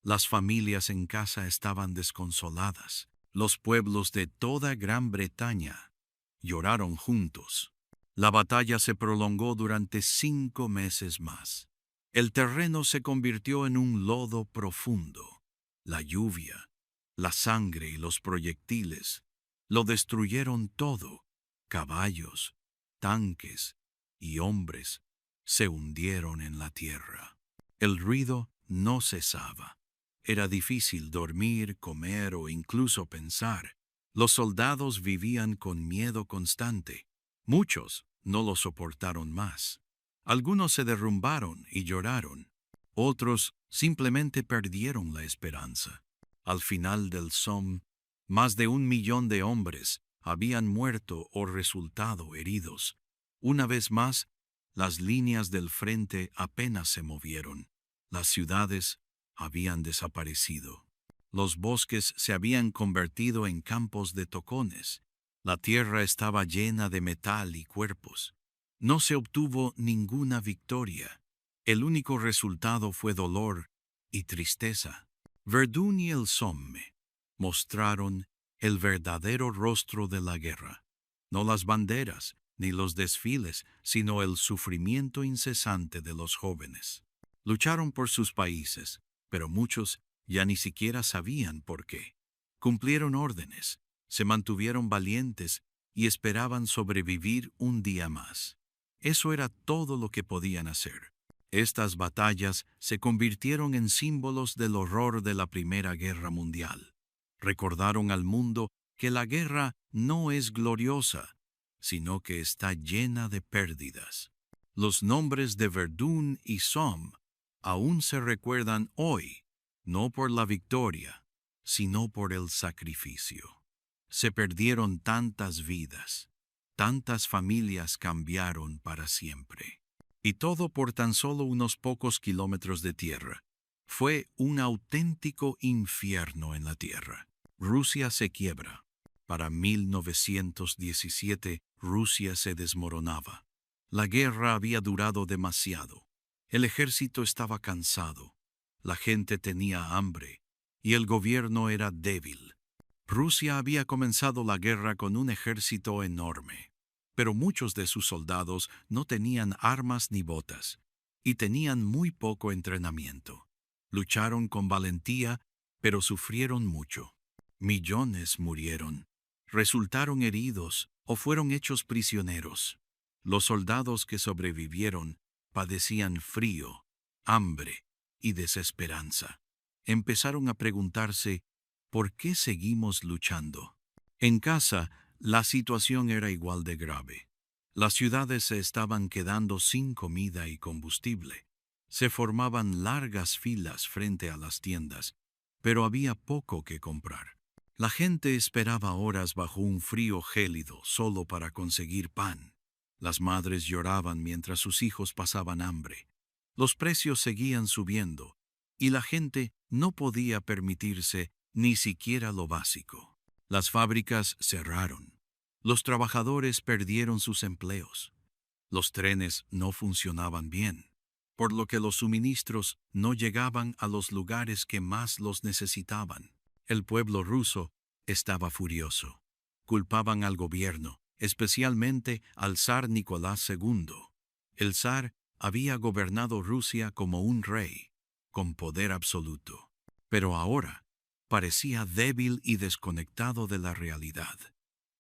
[SPEAKER 1] Las familias en casa estaban desconsoladas. Los pueblos de toda Gran Bretaña lloraron juntos. La batalla se prolongó durante 5 meses más. El terreno se convirtió en un lodo profundo. La lluvia, la sangre y los proyectiles lo destruyeron todo. Caballos, tanques y hombres se hundieron en la tierra. El ruido no cesaba. Era difícil dormir, comer o incluso pensar. Los soldados vivían con miedo constante. Muchos no lo soportaron más. Algunos se derrumbaron y lloraron. Otros simplemente perdieron la esperanza. Al final del Somme, más de 1 millón de hombres habían muerto o resultado heridos. Una vez más, las líneas del frente apenas se movieron. Las ciudades habían desaparecido. Los bosques se habían convertido en campos de tocones. La tierra estaba llena de metal y cuerpos. No se obtuvo ninguna victoria. El único resultado fue dolor y tristeza. Verdún y el Somme mostraron el verdadero rostro de la guerra. No las banderas ni los desfiles, sino el sufrimiento incesante de los jóvenes. Lucharon por sus países, pero muchos ya ni siquiera sabían por qué. Cumplieron órdenes, se mantuvieron valientes y esperaban sobrevivir un día más. Eso era todo lo que podían hacer. Estas batallas se convirtieron en símbolos del horror de la Primera Guerra Mundial. Recordaron al mundo que la guerra no es gloriosa, sino que está llena de pérdidas. Los nombres de Verdún y Somme aún se recuerdan hoy, no por la victoria, sino por el sacrificio. Se perdieron tantas vidas, tantas familias cambiaron para siempre. Y todo por tan solo unos pocos kilómetros de tierra. Fue un auténtico infierno en la tierra. Rusia se quiebra. Para 1917, Rusia se desmoronaba. La guerra había durado demasiado. El ejército estaba cansado. La gente tenía hambre. Y el gobierno era débil. Rusia había comenzado la guerra con un ejército enorme. Pero muchos de sus soldados no tenían armas ni botas, y tenían muy poco entrenamiento. Lucharon con valentía, pero sufrieron mucho. Millones murieron, resultaron heridos o fueron hechos prisioneros. Los soldados que sobrevivieron padecían frío, hambre y desesperanza. Empezaron a preguntarse, ¿por qué seguimos luchando? En casa, la situación era igual de grave. Las ciudades se estaban quedando sin comida y combustible. Se formaban largas filas frente a las tiendas, pero había poco que comprar. La gente esperaba horas bajo un frío gélido solo para conseguir pan. Las madres lloraban mientras sus hijos pasaban hambre. Los precios seguían subiendo, y la gente no podía permitirse ni siquiera lo básico. Las fábricas cerraron. Los trabajadores perdieron sus empleos. Los trenes no funcionaban bien, por lo que los suministros no llegaban a los lugares que más los necesitaban. El pueblo ruso estaba furioso. Culpaban al gobierno, especialmente al zar Nicolás II. El zar había gobernado Rusia como un rey, con poder absoluto. Pero ahora parecía débil y desconectado de la realidad.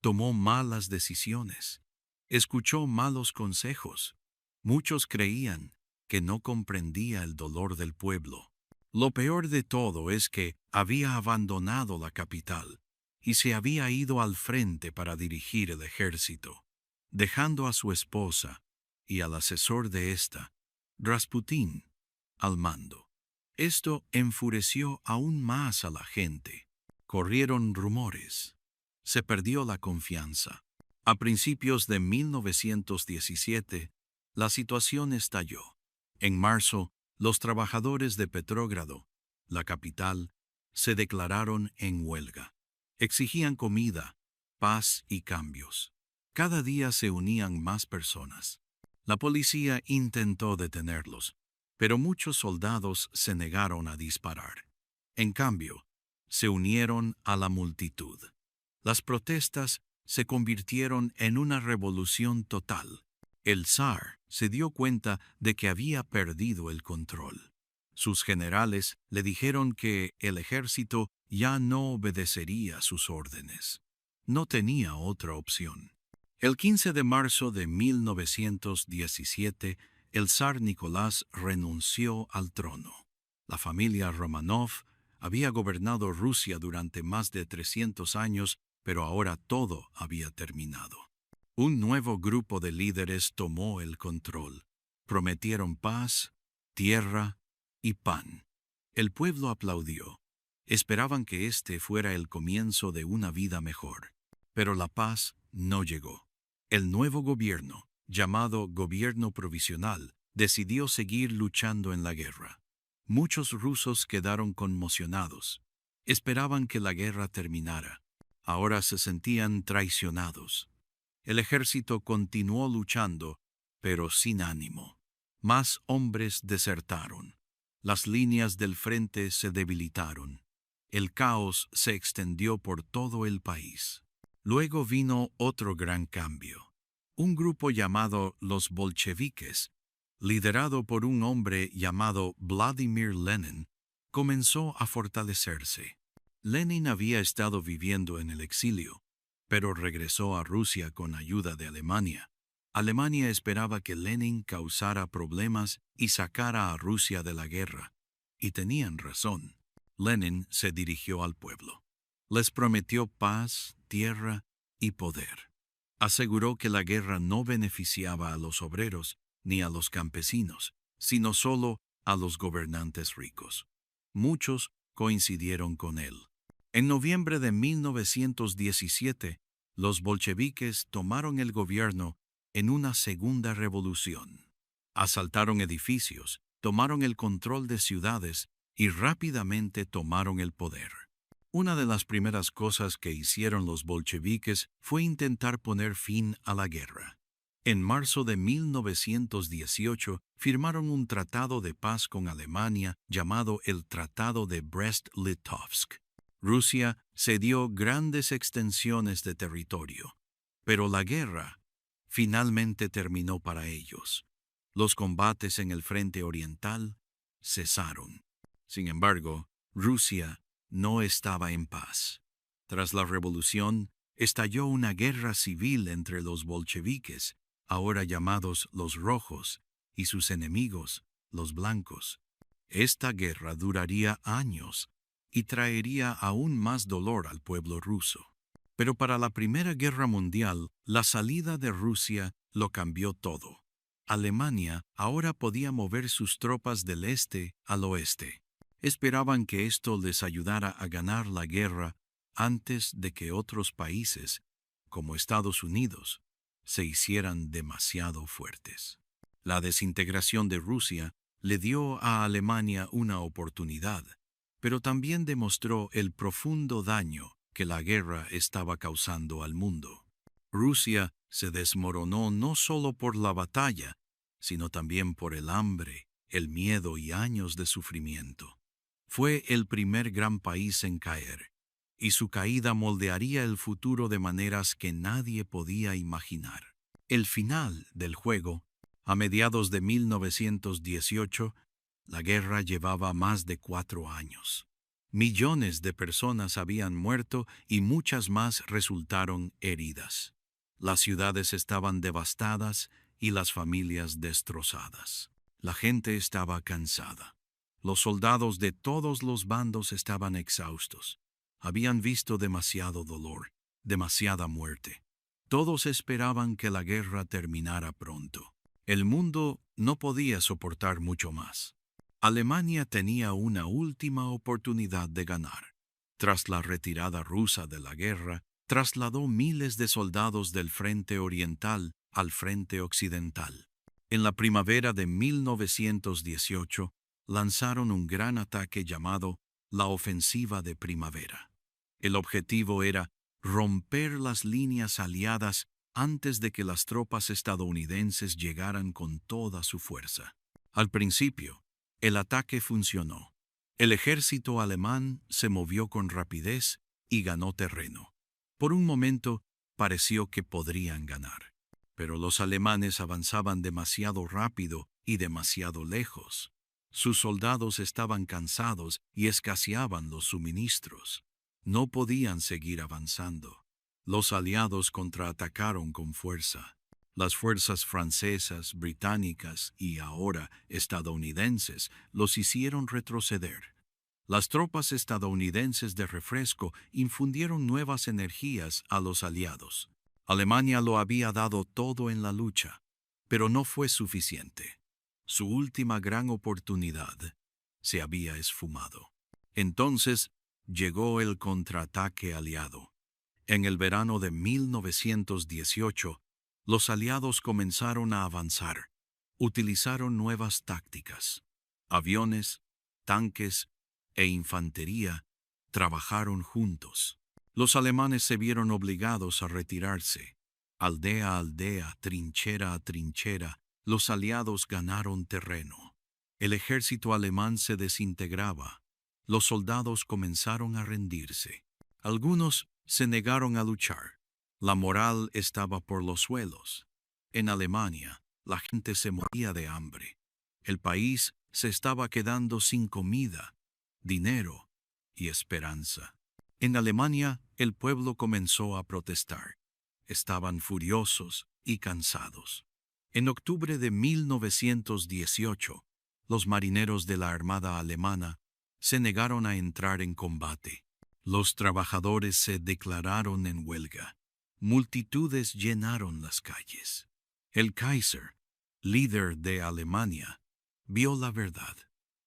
[SPEAKER 1] Tomó malas decisiones. Escuchó malos consejos. Muchos creían que no comprendía el dolor del pueblo. Lo peor de todo es que había abandonado la capital y se había ido al frente para dirigir el ejército, dejando a su esposa y al asesor de ésta, Rasputín, al mando. Esto enfureció aún más a la gente. Corrieron rumores. Se perdió la confianza. A principios de 1917, la situación estalló. En marzo, los trabajadores de Petrógrado, la capital, se declararon en huelga. Exigían comida, paz y cambios. Cada día se unían más personas. La policía intentó detenerlos, pero muchos soldados se negaron a disparar. En cambio, se unieron a la multitud. Las protestas se convirtieron en una revolución total. El zar se dio cuenta de que había perdido el control. Sus generales le dijeron que el ejército ya no obedecería sus órdenes. No tenía otra opción. El 15 de marzo de 1917, el zar Nicolás renunció al trono. La familia Romanov había gobernado Rusia durante más de 300 años, pero ahora todo había terminado. Un nuevo grupo de líderes tomó el control. Prometieron paz, tierra y pan. El pueblo aplaudió. Esperaban que este fuera el comienzo de una vida mejor. Pero la paz no llegó. El nuevo gobierno, llamado Gobierno Provisional, decidió seguir luchando en la guerra. Muchos rusos quedaron conmocionados. Esperaban que la guerra terminara. Ahora se sentían traicionados. El ejército continuó luchando, pero sin ánimo. Más hombres desertaron. Las líneas del frente se debilitaron. El caos se extendió por todo el país. Luego vino otro gran cambio. Un grupo llamado los bolcheviques, liderado por un hombre llamado Vladimir Lenin, comenzó a fortalecerse. Lenin había estado viviendo en el exilio, pero regresó a Rusia con ayuda de Alemania. Alemania esperaba que Lenin causara problemas y sacara a Rusia de la guerra. Y tenían razón. Lenin se dirigió al pueblo. Les prometió paz, tierra y poder. Aseguró que la guerra no beneficiaba a los obreros ni a los campesinos, sino solo a los gobernantes ricos. Muchos coincidieron con él. En noviembre de 1917, los bolcheviques tomaron el gobierno en una segunda revolución. Asaltaron edificios, tomaron el control de ciudades y rápidamente tomaron el poder. Una de las primeras cosas que hicieron los bolcheviques fue intentar poner fin a la guerra. En marzo de 1918 firmaron un tratado de paz con Alemania llamado el Tratado de Brest-Litovsk. Rusia cedió grandes extensiones de territorio, pero la guerra finalmente terminó para ellos. Los combates en el frente oriental cesaron. Sin embargo, Rusia no estaba en paz. Tras la revolución, estalló una guerra civil entre los bolcheviques, ahora llamados los rojos, y sus enemigos, los blancos. Esta guerra duraría años y traería aún más dolor al pueblo ruso. Pero para la Primera Guerra Mundial, la salida de Rusia lo cambió todo. Alemania ahora podía mover sus tropas del este al oeste. Esperaban que esto les ayudara a ganar la guerra antes de que otros países, como Estados Unidos, se hicieran demasiado fuertes. La desintegración de Rusia le dio a Alemania una oportunidad, pero también demostró el profundo daño que la guerra estaba causando al mundo. Rusia se desmoronó no solo por la batalla, sino también por el hambre, el miedo y años de sufrimiento. Fue el primer gran país en caer, y su caída moldearía el futuro de maneras que nadie podía imaginar. El final del juego, a mediados de 1918, la guerra llevaba más de 4 años. Millones de personas habían muerto y muchas más resultaron heridas. Las ciudades estaban devastadas y las familias destrozadas. La gente estaba cansada. Los soldados de todos los bandos estaban exhaustos. Habían visto demasiado dolor, demasiada muerte. Todos esperaban que la guerra terminara pronto. El mundo no podía soportar mucho más. Alemania tenía una última oportunidad de ganar. Tras la retirada rusa de la guerra, trasladó miles de soldados del frente oriental al frente occidental. En la primavera de 1918, lanzaron un gran ataque llamado la Ofensiva de Primavera. El objetivo era romper las líneas aliadas antes de que las tropas estadounidenses llegaran con toda su fuerza. Al principio, el ataque funcionó. El ejército alemán se movió con rapidez y ganó terreno. Por un momento pareció que podrían ganar, pero los alemanes avanzaban demasiado rápido y demasiado lejos. Sus soldados estaban cansados y escaseaban los suministros. No podían seguir avanzando. Los aliados contraatacaron con fuerza. Las fuerzas francesas, británicas y ahora estadounidenses los hicieron retroceder. Las tropas estadounidenses de refresco infundieron nuevas energías a los aliados. Alemania lo había dado todo en la lucha, pero no fue suficiente. Su última gran oportunidad se había esfumado. Entonces llegó el contraataque aliado. En el verano de 1918, los aliados comenzaron a avanzar. Utilizaron nuevas tácticas. Aviones, tanques e infantería trabajaron juntos. Los alemanes se vieron obligados a retirarse. Aldea a aldea, trinchera a trinchera, los aliados ganaron terreno. El ejército alemán se desintegraba. Los soldados comenzaron a rendirse. Algunos se negaron a luchar. La moral estaba por los suelos. En Alemania, la gente se moría de hambre. El país se estaba quedando sin comida, dinero y esperanza. En Alemania, el pueblo comenzó a protestar. Estaban furiosos y cansados. En octubre de 1918, los marineros de la Armada alemana se negaron a entrar en combate. Los trabajadores se declararon en huelga. Multitudes llenaron las calles. El Kaiser, líder de Alemania, vio la verdad.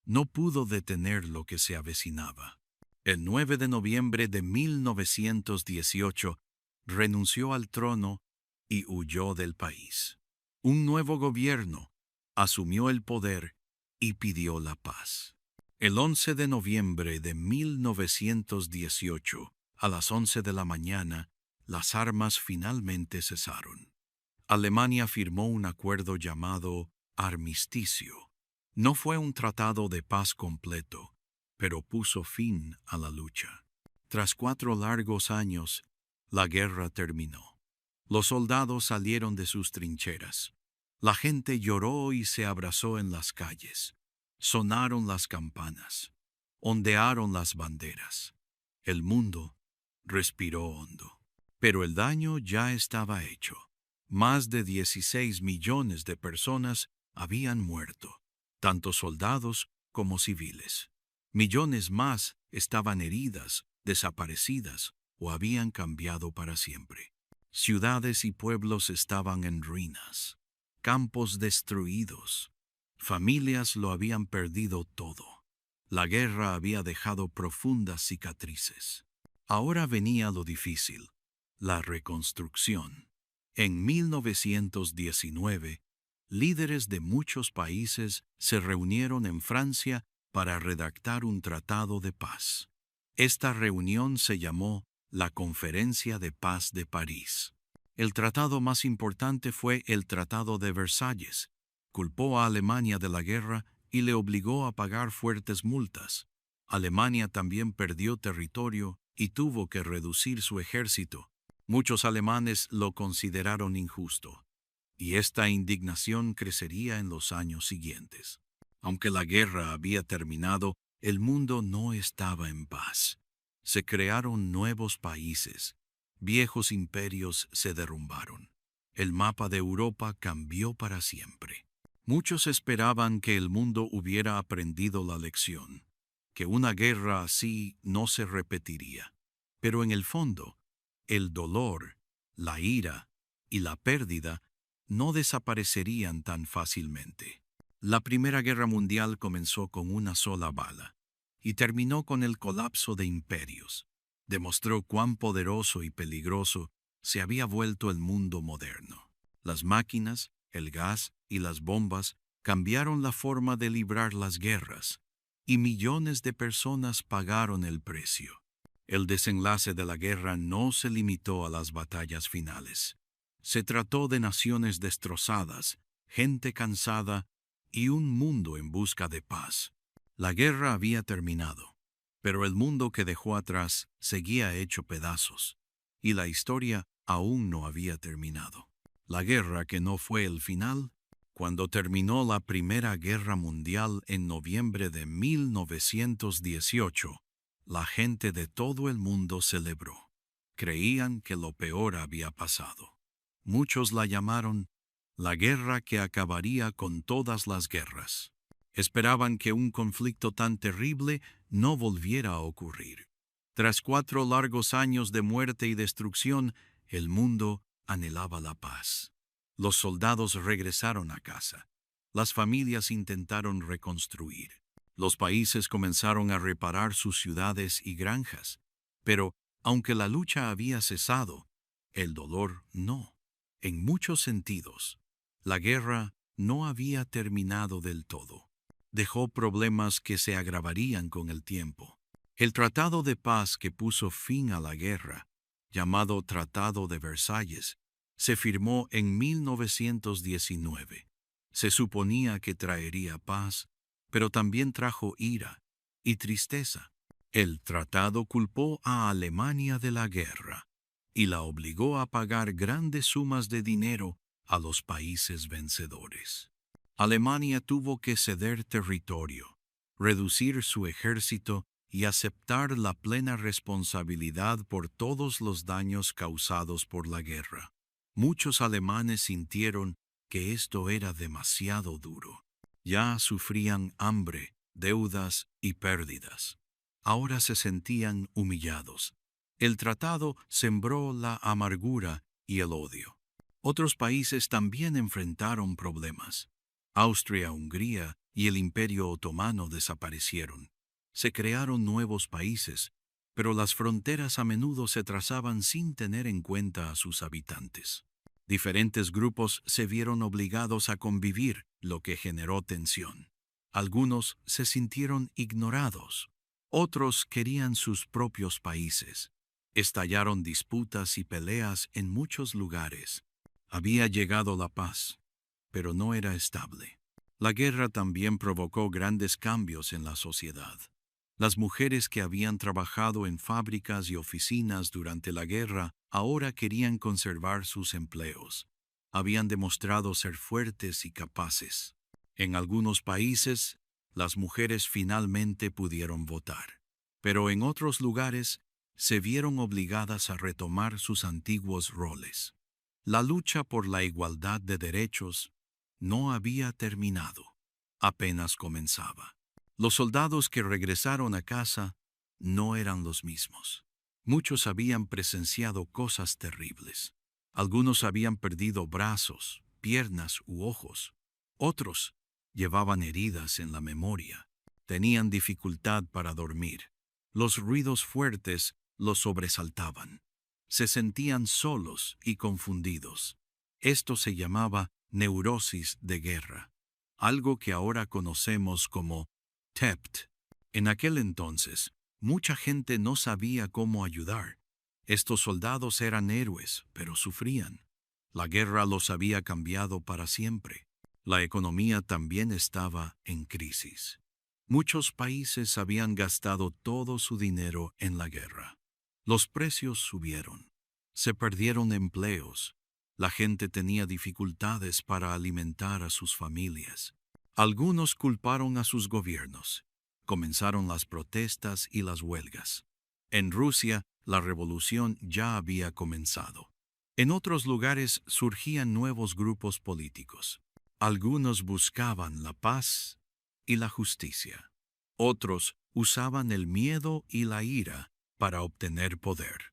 [SPEAKER 1] No pudo detener lo que se avecinaba. El 9 de noviembre de 1918, renunció al trono y huyó del país. Un nuevo gobierno asumió el poder y pidió la paz. El 11 de noviembre de 1918, a las 11 de la mañana, las armas finalmente cesaron. Alemania firmó un acuerdo llamado armisticio. No fue un tratado de paz completo, pero puso fin a la lucha. Tras 4 largos años, la guerra terminó. Los soldados salieron de sus trincheras. La gente lloró y se abrazó en las calles. Sonaron las campanas. Ondearon las banderas. El mundo respiró hondo. Pero el daño ya estaba hecho. Más de 16 millones de personas habían muerto, tanto soldados como civiles. Millones más estaban heridas, desaparecidas o habían cambiado para siempre. Ciudades y pueblos estaban en ruinas, campos destruidos. Familias lo habían perdido todo. La guerra había dejado profundas cicatrices. Ahora venía lo difícil, la reconstrucción. En 1919, líderes de muchos países se reunieron en Francia para redactar un tratado de paz. Esta reunión se llamó la Conferencia de Paz de París. El tratado más importante fue el Tratado de Versalles. Culpó a Alemania de la guerra y le obligó a pagar fuertes multas. Alemania también perdió territorio y tuvo que reducir su ejército. Muchos alemanes lo consideraron injusto, y esta indignación crecería en los años siguientes. Aunque la guerra había terminado, el mundo no estaba en paz. Se crearon nuevos países. Viejos imperios se derrumbaron. El mapa de Europa cambió para siempre. Muchos esperaban que el mundo hubiera aprendido la lección, que una guerra así no se repetiría. Pero en el fondo, el dolor, la ira y la pérdida no desaparecerían tan fácilmente. La Primera Guerra Mundial comenzó con una sola bala y terminó con el colapso de imperios. Demostró cuán poderoso y peligroso se había vuelto el mundo moderno. Las máquinas, el gas y las bombas cambiaron la forma de librar las guerras, y millones de personas pagaron el precio. El desenlace de la guerra no se limitó a las batallas finales. Se trató de naciones destrozadas, gente cansada y un mundo en busca de paz. La guerra había terminado, pero el mundo que dejó atrás seguía hecho pedazos, y la historia aún no había terminado. La guerra que no fue el final. Cuando terminó la Primera Guerra Mundial en noviembre de 1918, la gente de todo el mundo celebró. Creían que lo peor había pasado. Muchos la llamaron la guerra que acabaría con todas las guerras. Esperaban que un conflicto tan terrible no volviera a ocurrir. Tras 4 largos años de muerte y destrucción, el mundo anhelaba la paz. Los soldados regresaron a casa. Las familias intentaron reconstruir. Los países comenzaron a reparar sus ciudades y granjas. Pero, aunque la lucha había cesado, el dolor no. En muchos sentidos, la guerra no había terminado del todo. Dejó problemas que se agravarían con el tiempo. El Tratado de Paz que puso fin a la guerra, llamado Tratado de Versalles, se firmó en 1919. Se suponía que traería paz, pero también trajo ira y tristeza. El tratado culpó a Alemania de la guerra y la obligó a pagar grandes sumas de dinero a los países vencedores. Alemania tuvo que ceder territorio, reducir su ejército y aceptar la plena responsabilidad por todos los daños causados por la guerra. Muchos alemanes sintieron que esto era demasiado duro. Ya sufrían hambre, deudas y pérdidas. Ahora se sentían humillados. El tratado sembró la amargura y el odio. Otros países también enfrentaron problemas. Austria-Hungría y el Imperio Otomano desaparecieron. Se crearon nuevos países, pero las fronteras a menudo se trazaban sin tener en cuenta a sus habitantes. Diferentes grupos se vieron obligados a convivir, lo que generó tensión. Algunos se sintieron ignorados. Otros querían sus propios países. Estallaron disputas y peleas en muchos lugares. Había llegado la paz, pero no era estable. La guerra también provocó grandes cambios en la sociedad. Las mujeres que habían trabajado en fábricas y oficinas durante la guerra ahora querían conservar sus empleos. Habían demostrado ser fuertes y capaces. En algunos países, las mujeres finalmente pudieron votar. Pero en otros lugares, se vieron obligadas a retomar sus antiguos roles. La lucha por la igualdad de derechos no había terminado. Apenas comenzaba. Los soldados que regresaron a casa no eran los mismos. Muchos habían presenciado cosas terribles. Algunos habían perdido brazos, piernas u ojos. Otros llevaban heridas en la memoria. Tenían dificultad para dormir. Los ruidos fuertes los sobresaltaban. Se sentían solos y confundidos. Esto se llamaba neurosis de guerra, algo que ahora conocemos como TEPT. En aquel entonces, mucha gente no sabía cómo ayudar. Estos soldados eran héroes, pero sufrían. La guerra los había cambiado para siempre. La economía también estaba en crisis. Muchos países habían gastado todo su dinero en la guerra. Los precios subieron. Se perdieron empleos. La gente tenía dificultades para alimentar a sus familias. Algunos culparon a sus gobiernos. Comenzaron las protestas y las huelgas. En Rusia, la revolución ya había comenzado. En otros lugares surgían nuevos grupos políticos. Algunos buscaban la paz y la justicia. Otros usaban el miedo y la ira para obtener poder.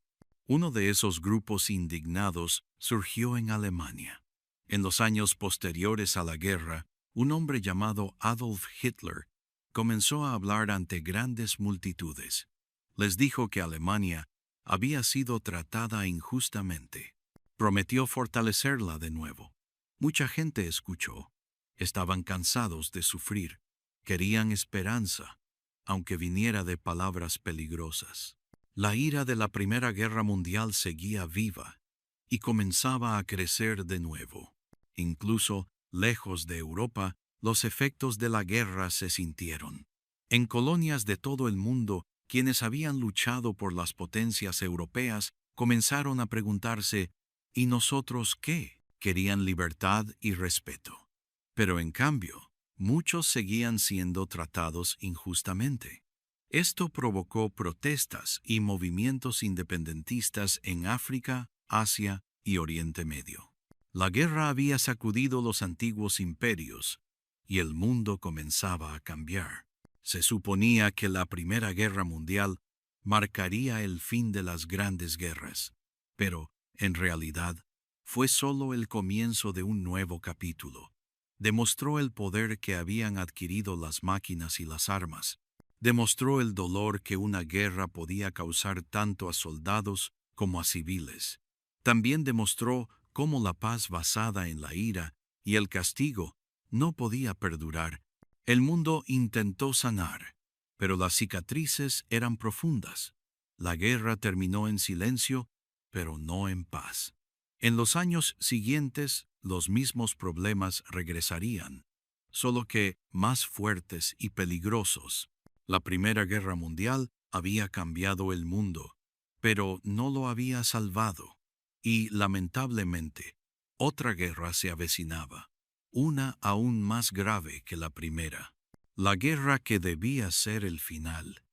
[SPEAKER 1] Uno de esos grupos indignados surgió en Alemania. En los años posteriores a la guerra, un hombre llamado Adolf Hitler comenzó a hablar ante grandes multitudes. Les dijo que Alemania había sido tratada injustamente. Prometió fortalecerla de nuevo. Mucha gente escuchó. Estaban cansados de sufrir. Querían esperanza, aunque viniera de palabras peligrosas. La ira de la Primera Guerra Mundial seguía viva y comenzaba a crecer de nuevo. Incluso, lejos de Europa, los efectos de la guerra se sintieron. En colonias de todo el mundo, quienes habían luchado por las potencias europeas comenzaron a preguntarse, ¿y nosotros qué? Querían libertad y respeto. Pero en cambio, muchos seguían siendo tratados injustamente. Esto provocó protestas y movimientos independentistas en África, Asia y Oriente Medio. La guerra había sacudido los antiguos imperios y el mundo comenzaba a cambiar. Se suponía que la Primera Guerra Mundial marcaría el fin de las grandes guerras, pero, en realidad, fue solo el comienzo de un nuevo capítulo. Demostró el poder que habían adquirido las máquinas y las armas. Demostró el dolor que una guerra podía causar tanto a soldados como a civiles. También demostró cómo la paz basada en la ira y el castigo no podía perdurar. El mundo intentó sanar, pero las cicatrices eran profundas. La guerra terminó en silencio, pero no en paz. En los años siguientes, los mismos problemas regresarían, solo que más fuertes y peligrosos. La Primera Guerra Mundial había cambiado el mundo, pero no lo había salvado. Y, lamentablemente, otra guerra se avecinaba, una aún más grave que la primera. La guerra que debía ser el final,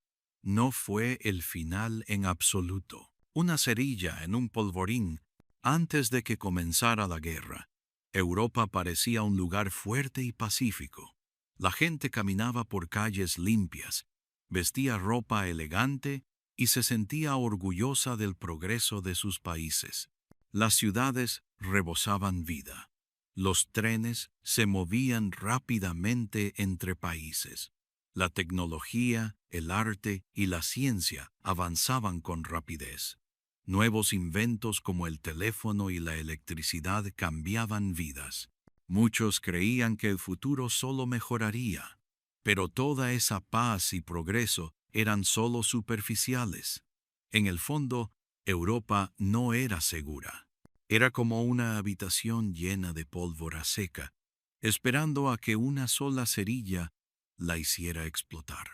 [SPEAKER 1] no fue el final en absoluto. Una cerilla en un polvorín antes de que comenzara la guerra. Europa parecía un lugar fuerte y pacífico. La gente caminaba por calles limpias, vestía ropa elegante y se sentía orgullosa del progreso de sus países. Las ciudades rebosaban vida. Los trenes se movían rápidamente entre países. La tecnología, el arte y la ciencia avanzaban con rapidez. Nuevos inventos como el teléfono y la electricidad cambiaban vidas. Muchos creían que el futuro solo mejoraría, pero toda esa paz y progreso eran solo superficiales. En el fondo, Europa no era segura. Era como una habitación llena de pólvora seca, esperando a que una sola cerilla la hiciera explotar.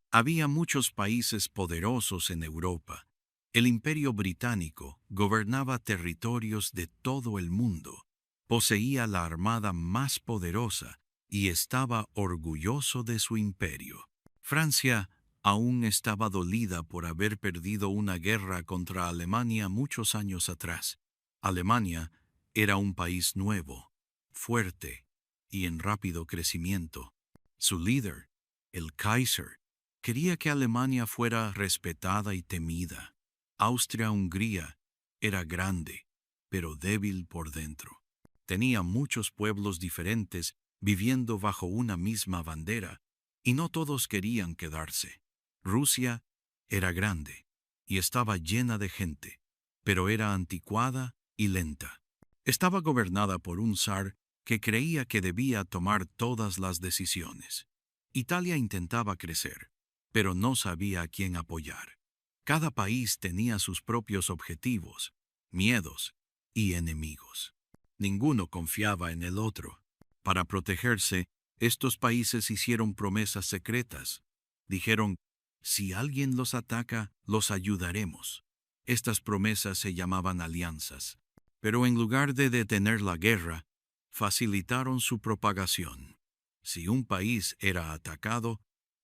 [SPEAKER 1] Había muchos países poderosos en Europa. El Imperio Británico gobernaba territorios de todo el mundo, poseía la armada más poderosa y estaba orgulloso de su imperio. Francia aún estaba dolida por haber perdido una guerra contra Alemania muchos años atrás. Alemania era un país nuevo, fuerte y en rápido crecimiento. Su líder, el Kaiser, quería que Alemania fuera respetada y temida. Austria-Hungría era grande, pero débil por dentro. Tenía muchos pueblos diferentes viviendo bajo una misma bandera, y no todos querían quedarse. Rusia era grande y estaba llena de gente, pero era anticuada y lenta. Estaba gobernada por un zar que creía que debía tomar todas las decisiones. Italia intentaba crecer, pero no sabía a quién apoyar. Cada país tenía sus propios objetivos, miedos y enemigos. Ninguno confiaba en el otro. Para protegerse, estos países hicieron promesas secretas. Dijeron, si alguien los ataca, los ayudaremos. Estas promesas se llamaban alianzas. Pero en lugar de detener la guerra, facilitaron su propagación. Si un país era atacado,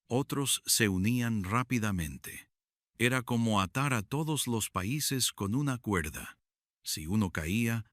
[SPEAKER 1] otros se unían rápidamente. Era como atar a todos los países con una cuerda. Si uno caía,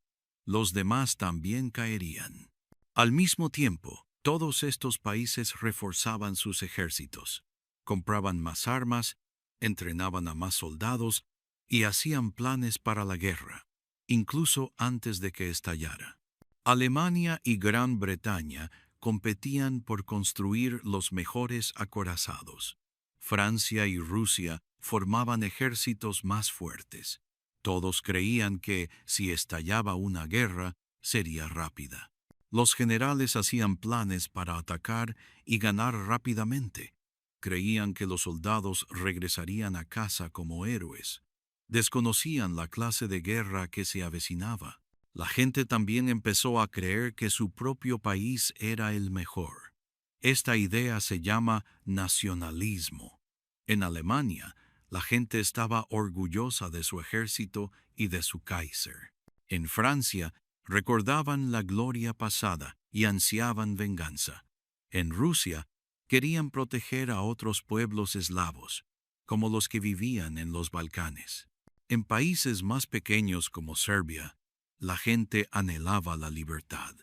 [SPEAKER 1] los demás también caerían. Al mismo tiempo, todos estos países reforzaban sus ejércitos, compraban más armas, entrenaban a más soldados y hacían planes para la guerra, incluso antes de que estallara. Alemania y Gran Bretaña competían por construir los mejores acorazados. Francia y Rusia formaban ejércitos más fuertes. Todos creían que, si estallaba una guerra, sería rápida. Los generales hacían planes para atacar y ganar rápidamente. Creían que los soldados regresarían a casa como héroes. Desconocían la clase de guerra que se avecinaba. La gente también empezó a creer que su propio país era el mejor. Esta idea se llama nacionalismo. En Alemania, la gente estaba orgullosa de su ejército y de su Kaiser. En Francia, recordaban la gloria pasada y ansiaban venganza. En Rusia, querían proteger a otros pueblos eslavos, como los que vivían en los Balcanes. En países más pequeños como Serbia, la gente anhelaba la libertad.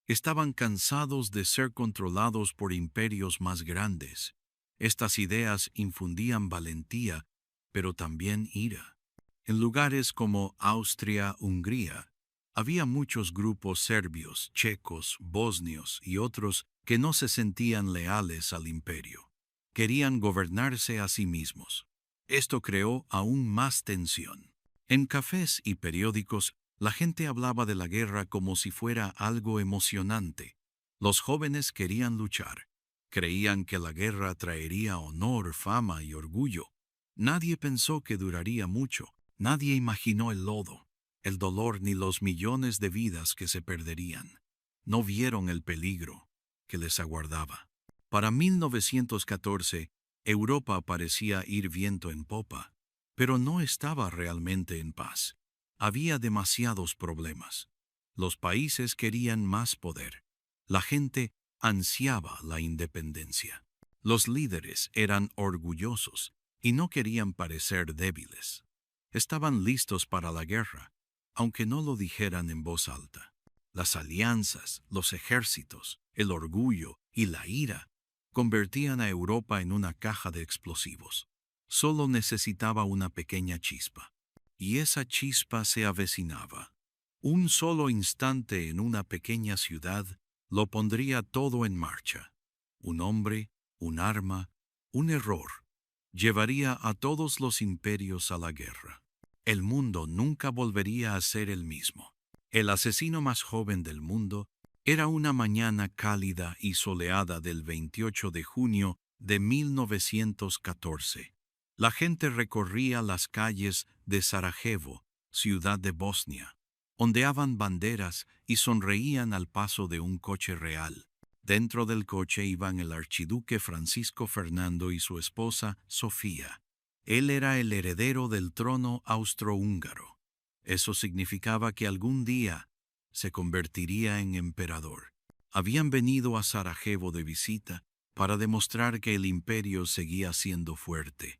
[SPEAKER 1] Estaban cansados de ser controlados por imperios más grandes. Estas ideas infundían valentía, pero también ira. En lugares como Austria-Hungría, había muchos grupos serbios, checos, bosnios y otros que no se sentían leales al imperio. Querían gobernarse a sí mismos. Esto creó aún más tensión. En cafés y periódicos, la gente hablaba de la guerra como si fuera algo emocionante. Los jóvenes querían luchar. Creían que la guerra traería honor, fama y orgullo. Nadie pensó que duraría mucho. Nadie imaginó el lodo, el dolor ni los millones de vidas que se perderían. No vieron el peligro que les aguardaba. Para 1914, Europa parecía ir viento en popa, pero no estaba realmente en paz. Había demasiados problemas. Los países querían más poder. La gente ansiaba la independencia. Los líderes eran orgullosos y no querían parecer débiles. Estaban listos para la guerra, aunque no lo dijeran en voz alta. Las alianzas, los ejércitos, el orgullo y la ira convertían a Europa en una caja de explosivos. Solo necesitaba una pequeña chispa. Y esa chispa se avecinaba. Un solo instante en una pequeña ciudad lo pondría todo en marcha. Un hombre, un arma, un error, llevaría a todos los imperios a la guerra. El mundo nunca volvería a ser el mismo. El asesino más joven del mundo era una mañana cálida y soleada del 28 de junio de 1914. La gente recorría las calles de Sarajevo, ciudad de Bosnia. Ondeaban banderas y sonreían al paso de un coche real. Dentro del coche iban el archiduque Francisco Fernando y su esposa Sofía. Él era el heredero del trono austrohúngaro. Eso significaba que algún día se convertiría en emperador. Habían venido a Sarajevo de visita para demostrar que el imperio seguía siendo fuerte.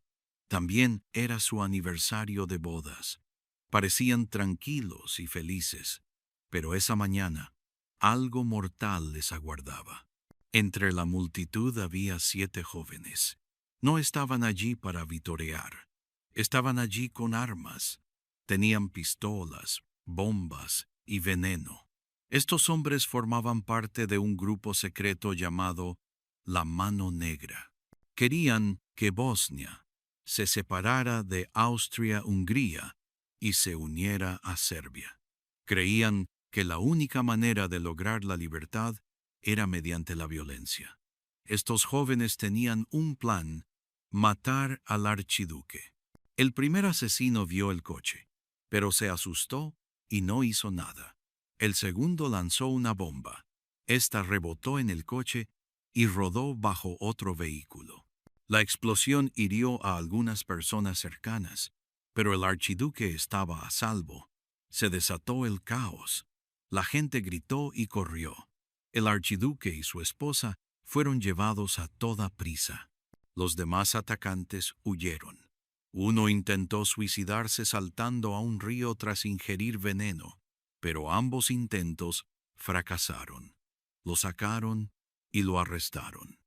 [SPEAKER 1] También era su aniversario de bodas. Parecían tranquilos y felices, pero esa mañana algo mortal les aguardaba. Entre la multitud había 7 jóvenes. No estaban allí para vitorear. Estaban allí con armas. Tenían pistolas, bombas y veneno. Estos hombres formaban parte de un grupo secreto llamado la Mano Negra. Querían que Bosnia se separara de Austria-Hungría y se uniera a Serbia. Creían que la única manera de lograr la libertad era mediante la violencia. Estos jóvenes tenían un plan: matar al archiduque. El primer asesino vio el coche, pero se asustó y no hizo nada. El segundo lanzó una bomba. Esta rebotó en el coche y rodó bajo otro vehículo. La explosión hirió a algunas personas cercanas, pero el archiduque estaba a salvo. Se desató el caos. La gente gritó y corrió. El archiduque y su esposa fueron llevados a toda prisa. Los demás atacantes huyeron. Uno intentó suicidarse saltando a un río tras ingerir veneno, pero ambos intentos fracasaron. Lo sacaron y lo arrestaron.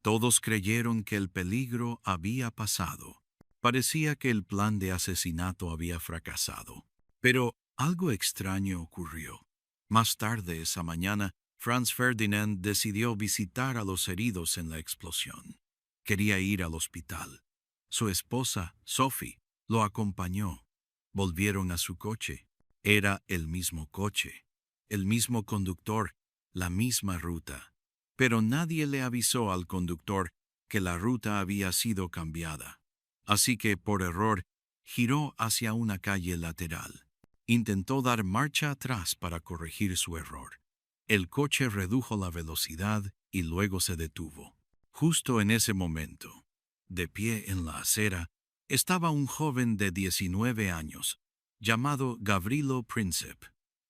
[SPEAKER 1] Todos creyeron que el peligro había pasado. Parecía que el plan de asesinato había fracasado. Pero algo extraño ocurrió. Más tarde esa mañana, Franz Ferdinand decidió visitar a los heridos en la explosión. Quería ir al hospital. Su esposa, Sophie, lo acompañó. Volvieron a su coche. Era el mismo coche, el mismo conductor, la misma ruta. Pero nadie le avisó al conductor que la ruta había sido cambiada. Así que, por error, giró hacia una calle lateral. Intentó dar marcha atrás para corregir su error. El coche redujo la velocidad y luego se detuvo. Justo en ese momento, de pie en la acera, estaba un joven de 19 años, llamado Gavrilo Princip.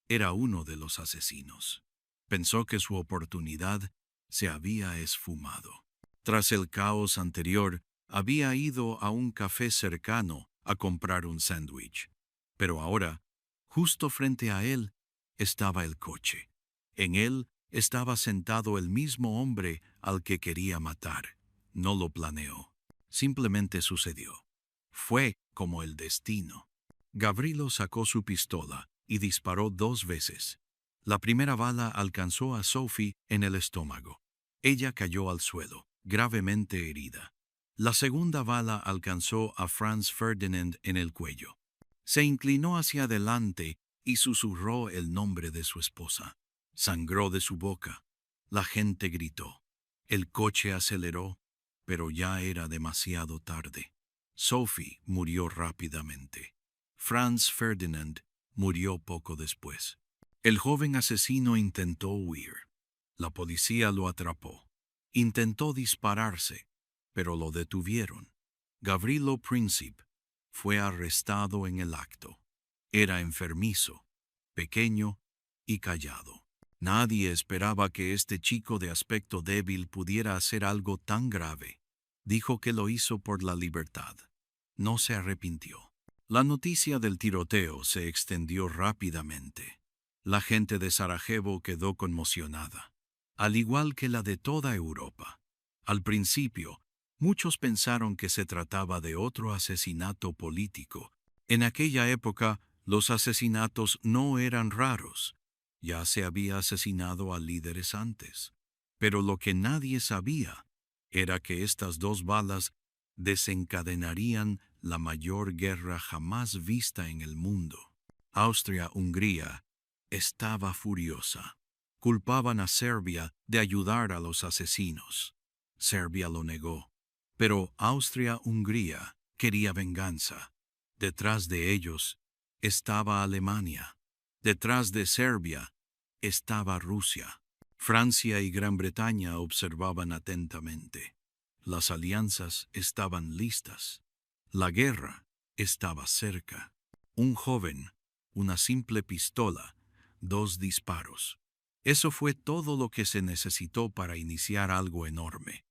[SPEAKER 1] Era uno de los asesinos. Pensó que su oportunidad se había esfumado. Tras el caos anterior, había ido a un café cercano a comprar un sándwich. Pero ahora, justo frente a él, estaba el coche. En él estaba sentado el mismo hombre al que quería matar. No lo planeó. Simplemente sucedió. Fue como el destino. Gavrilo sacó su pistola y disparó 2 veces. La primera bala alcanzó a Sophie en el estómago. Ella cayó al suelo, gravemente herida. La segunda bala alcanzó a Franz Ferdinand en el cuello. Se inclinó hacia adelante y susurró el nombre de su esposa. Sangró de su boca. La gente gritó. El coche aceleró, pero ya era demasiado tarde. Sophie murió rápidamente. Franz Ferdinand murió poco después. El joven asesino intentó huir. La policía lo atrapó. Intentó dispararse, pero lo detuvieron. Gavrilo Princip fue arrestado en el acto. Era enfermizo, pequeño y callado. Nadie esperaba que este chico de aspecto débil pudiera hacer algo tan grave. Dijo que lo hizo por la libertad. No se arrepintió. La noticia del tiroteo se extendió rápidamente. La gente de Sarajevo quedó conmocionada, al igual que la de toda Europa. Al principio, muchos pensaron que se trataba de otro asesinato político. En aquella época, los asesinatos no eran raros. Ya se había asesinado a líderes antes. Pero lo que nadie sabía era que estas 2 balas desencadenarían la mayor guerra jamás vista en el mundo. Austria-Hungría estaba furiosa. Culpaban a Serbia de ayudar a los asesinos. Serbia lo negó. Pero Austria-Hungría quería venganza. Detrás de ellos estaba Alemania. Detrás de Serbia estaba Rusia. Francia y Gran Bretaña observaban atentamente. Las alianzas estaban listas. La guerra estaba cerca. Un joven, una simple pistola, 2 disparos. Eso fue todo lo que se necesitó para iniciar algo enorme.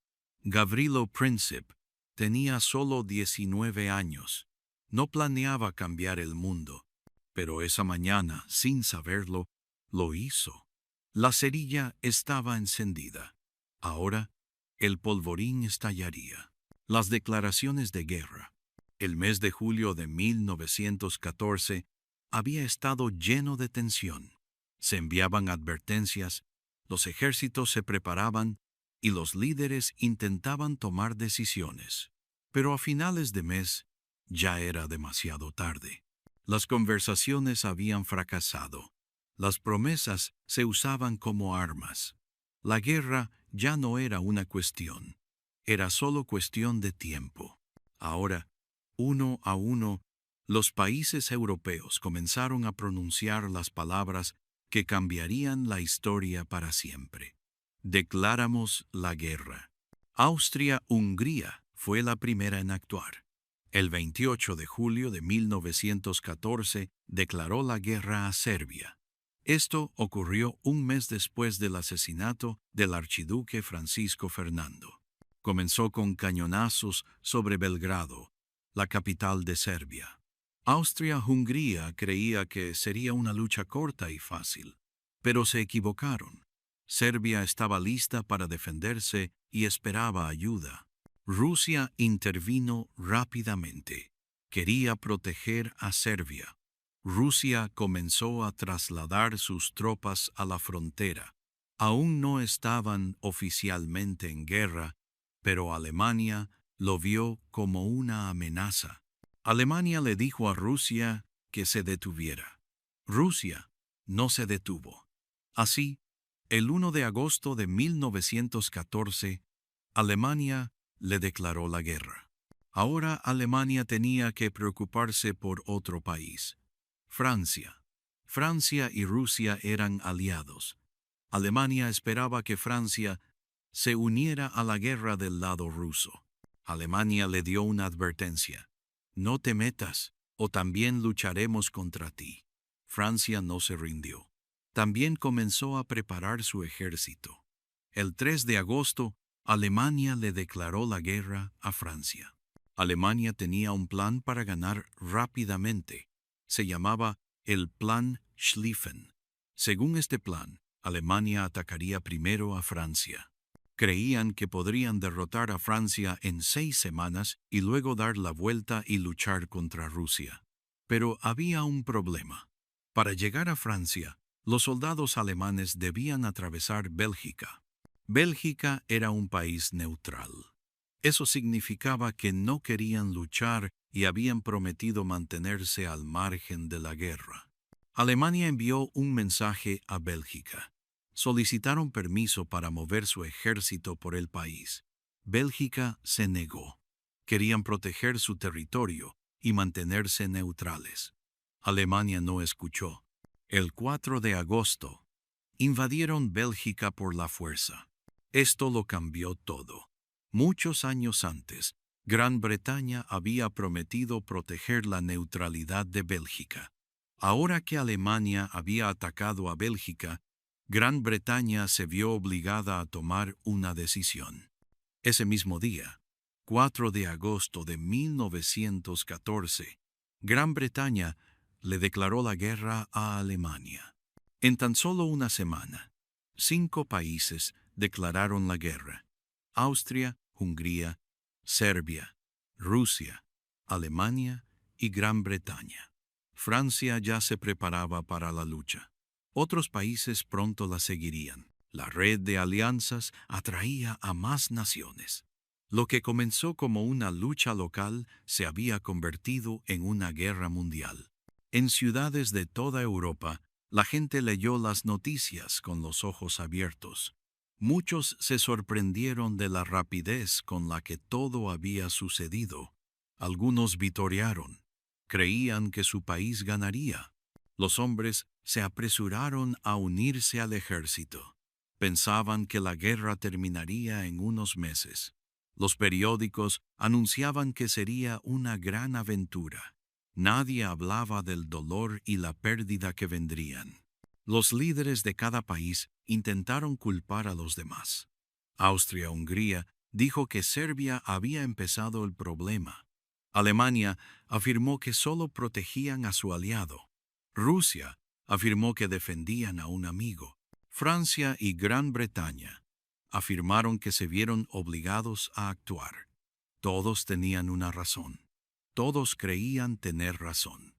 [SPEAKER 1] Gavrilo Princip tenía solo 19 años. No planeaba cambiar el mundo, pero esa mañana, sin saberlo, lo hizo. La cerilla estaba encendida. Ahora, el polvorín estallaría. Las declaraciones de guerra. El mes de julio de 1914 había estado lleno de tensión. Se enviaban advertencias, los ejércitos se preparaban y los líderes intentaban tomar decisiones. Pero a finales de mes ya era demasiado tarde. Las conversaciones habían fracasado. Las promesas se usaban como armas. La guerra ya no era una cuestión. Era solo cuestión de tiempo. Ahora, uno a uno, los países europeos comenzaron a pronunciar las palabras que cambiarían la historia para siempre. Declaramos la guerra. Austria-Hungría fue la primera en actuar. El 28 de julio de 1914 declaró la guerra a Serbia. Esto ocurrió un mes después del asesinato del archiduque Francisco Fernando. Comenzó con cañonazos sobre Belgrado, la capital de Serbia. Austria-Hungría creía que sería una lucha corta y fácil, pero se equivocaron. Serbia estaba lista para defenderse y esperaba ayuda. Rusia intervino rápidamente. Quería proteger a Serbia. Rusia comenzó a trasladar sus tropas a la frontera. Aún no estaban oficialmente en guerra, pero Alemania lo vio como una amenaza. Alemania le dijo a Rusia que se detuviera. Rusia no se detuvo. Así, el 1 de agosto de 1914, Alemania le declaró la guerra. Ahora Alemania tenía que preocuparse por otro país. Francia. Francia y Rusia eran aliados, Alemania esperaba que Francia se uniera a la guerra del lado ruso. Alemania le dio una advertencia: no te metas, o también lucharemos contra ti. Francia no se rindió. También comenzó a preparar su ejército. El 3 de agosto, Alemania le declaró la guerra a Francia. Alemania tenía un plan para ganar rápidamente. Se llamaba el Plan Schlieffen. Según este plan, Alemania atacaría primero a Francia. Creían que podrían derrotar a Francia en 6 semanas y luego dar la vuelta y luchar contra Rusia. Pero había un problema. Para llegar a Francia, los soldados alemanes debían atravesar Bélgica. Bélgica era un país neutral. Eso significaba que no querían luchar y habían prometido mantenerse al margen de la guerra. Alemania envió un mensaje a Bélgica. Solicitaron permiso para mover su ejército por el país. Bélgica se negó. Querían proteger su territorio y mantenerse neutrales. Alemania no escuchó. El 4 de agosto, invadieron Bélgica por la fuerza. Esto lo cambió todo. Muchos años antes, Gran Bretaña había prometido proteger la neutralidad de Bélgica. Ahora que Alemania había atacado a Bélgica, Gran Bretaña se vio obligada a tomar una decisión. Ese mismo día, 4 de agosto de 1914, Gran Bretaña le declaró la guerra a Alemania. En tan solo una semana, 5 países declararon la guerra: Austria, Hungría, Serbia, Rusia, Alemania y Gran Bretaña. Francia ya se preparaba para la lucha. Otros países pronto la seguirían. La red de alianzas atraía a más naciones. Lo que comenzó como una lucha local se había convertido en una guerra mundial. En ciudades de toda Europa, la gente leyó las noticias con los ojos abiertos. Muchos se sorprendieron de la rapidez con la que todo había sucedido. Algunos vitorearon. Creían que su país ganaría. Los hombres se apresuraron a unirse al ejército. Pensaban que la guerra terminaría en unos meses. Los periódicos anunciaban que sería una gran aventura. Nadie hablaba del dolor y la pérdida que vendrían. Los líderes de cada país intentaron culpar a los demás. Austria-Hungría dijo que Serbia había empezado el problema. Alemania afirmó que solo protegían a su aliado. Rusia afirmó que defendían a un amigo. Francia y Gran Bretaña afirmaron que se vieron obligados a actuar. Todos tenían una razón. Todos creían tener razón.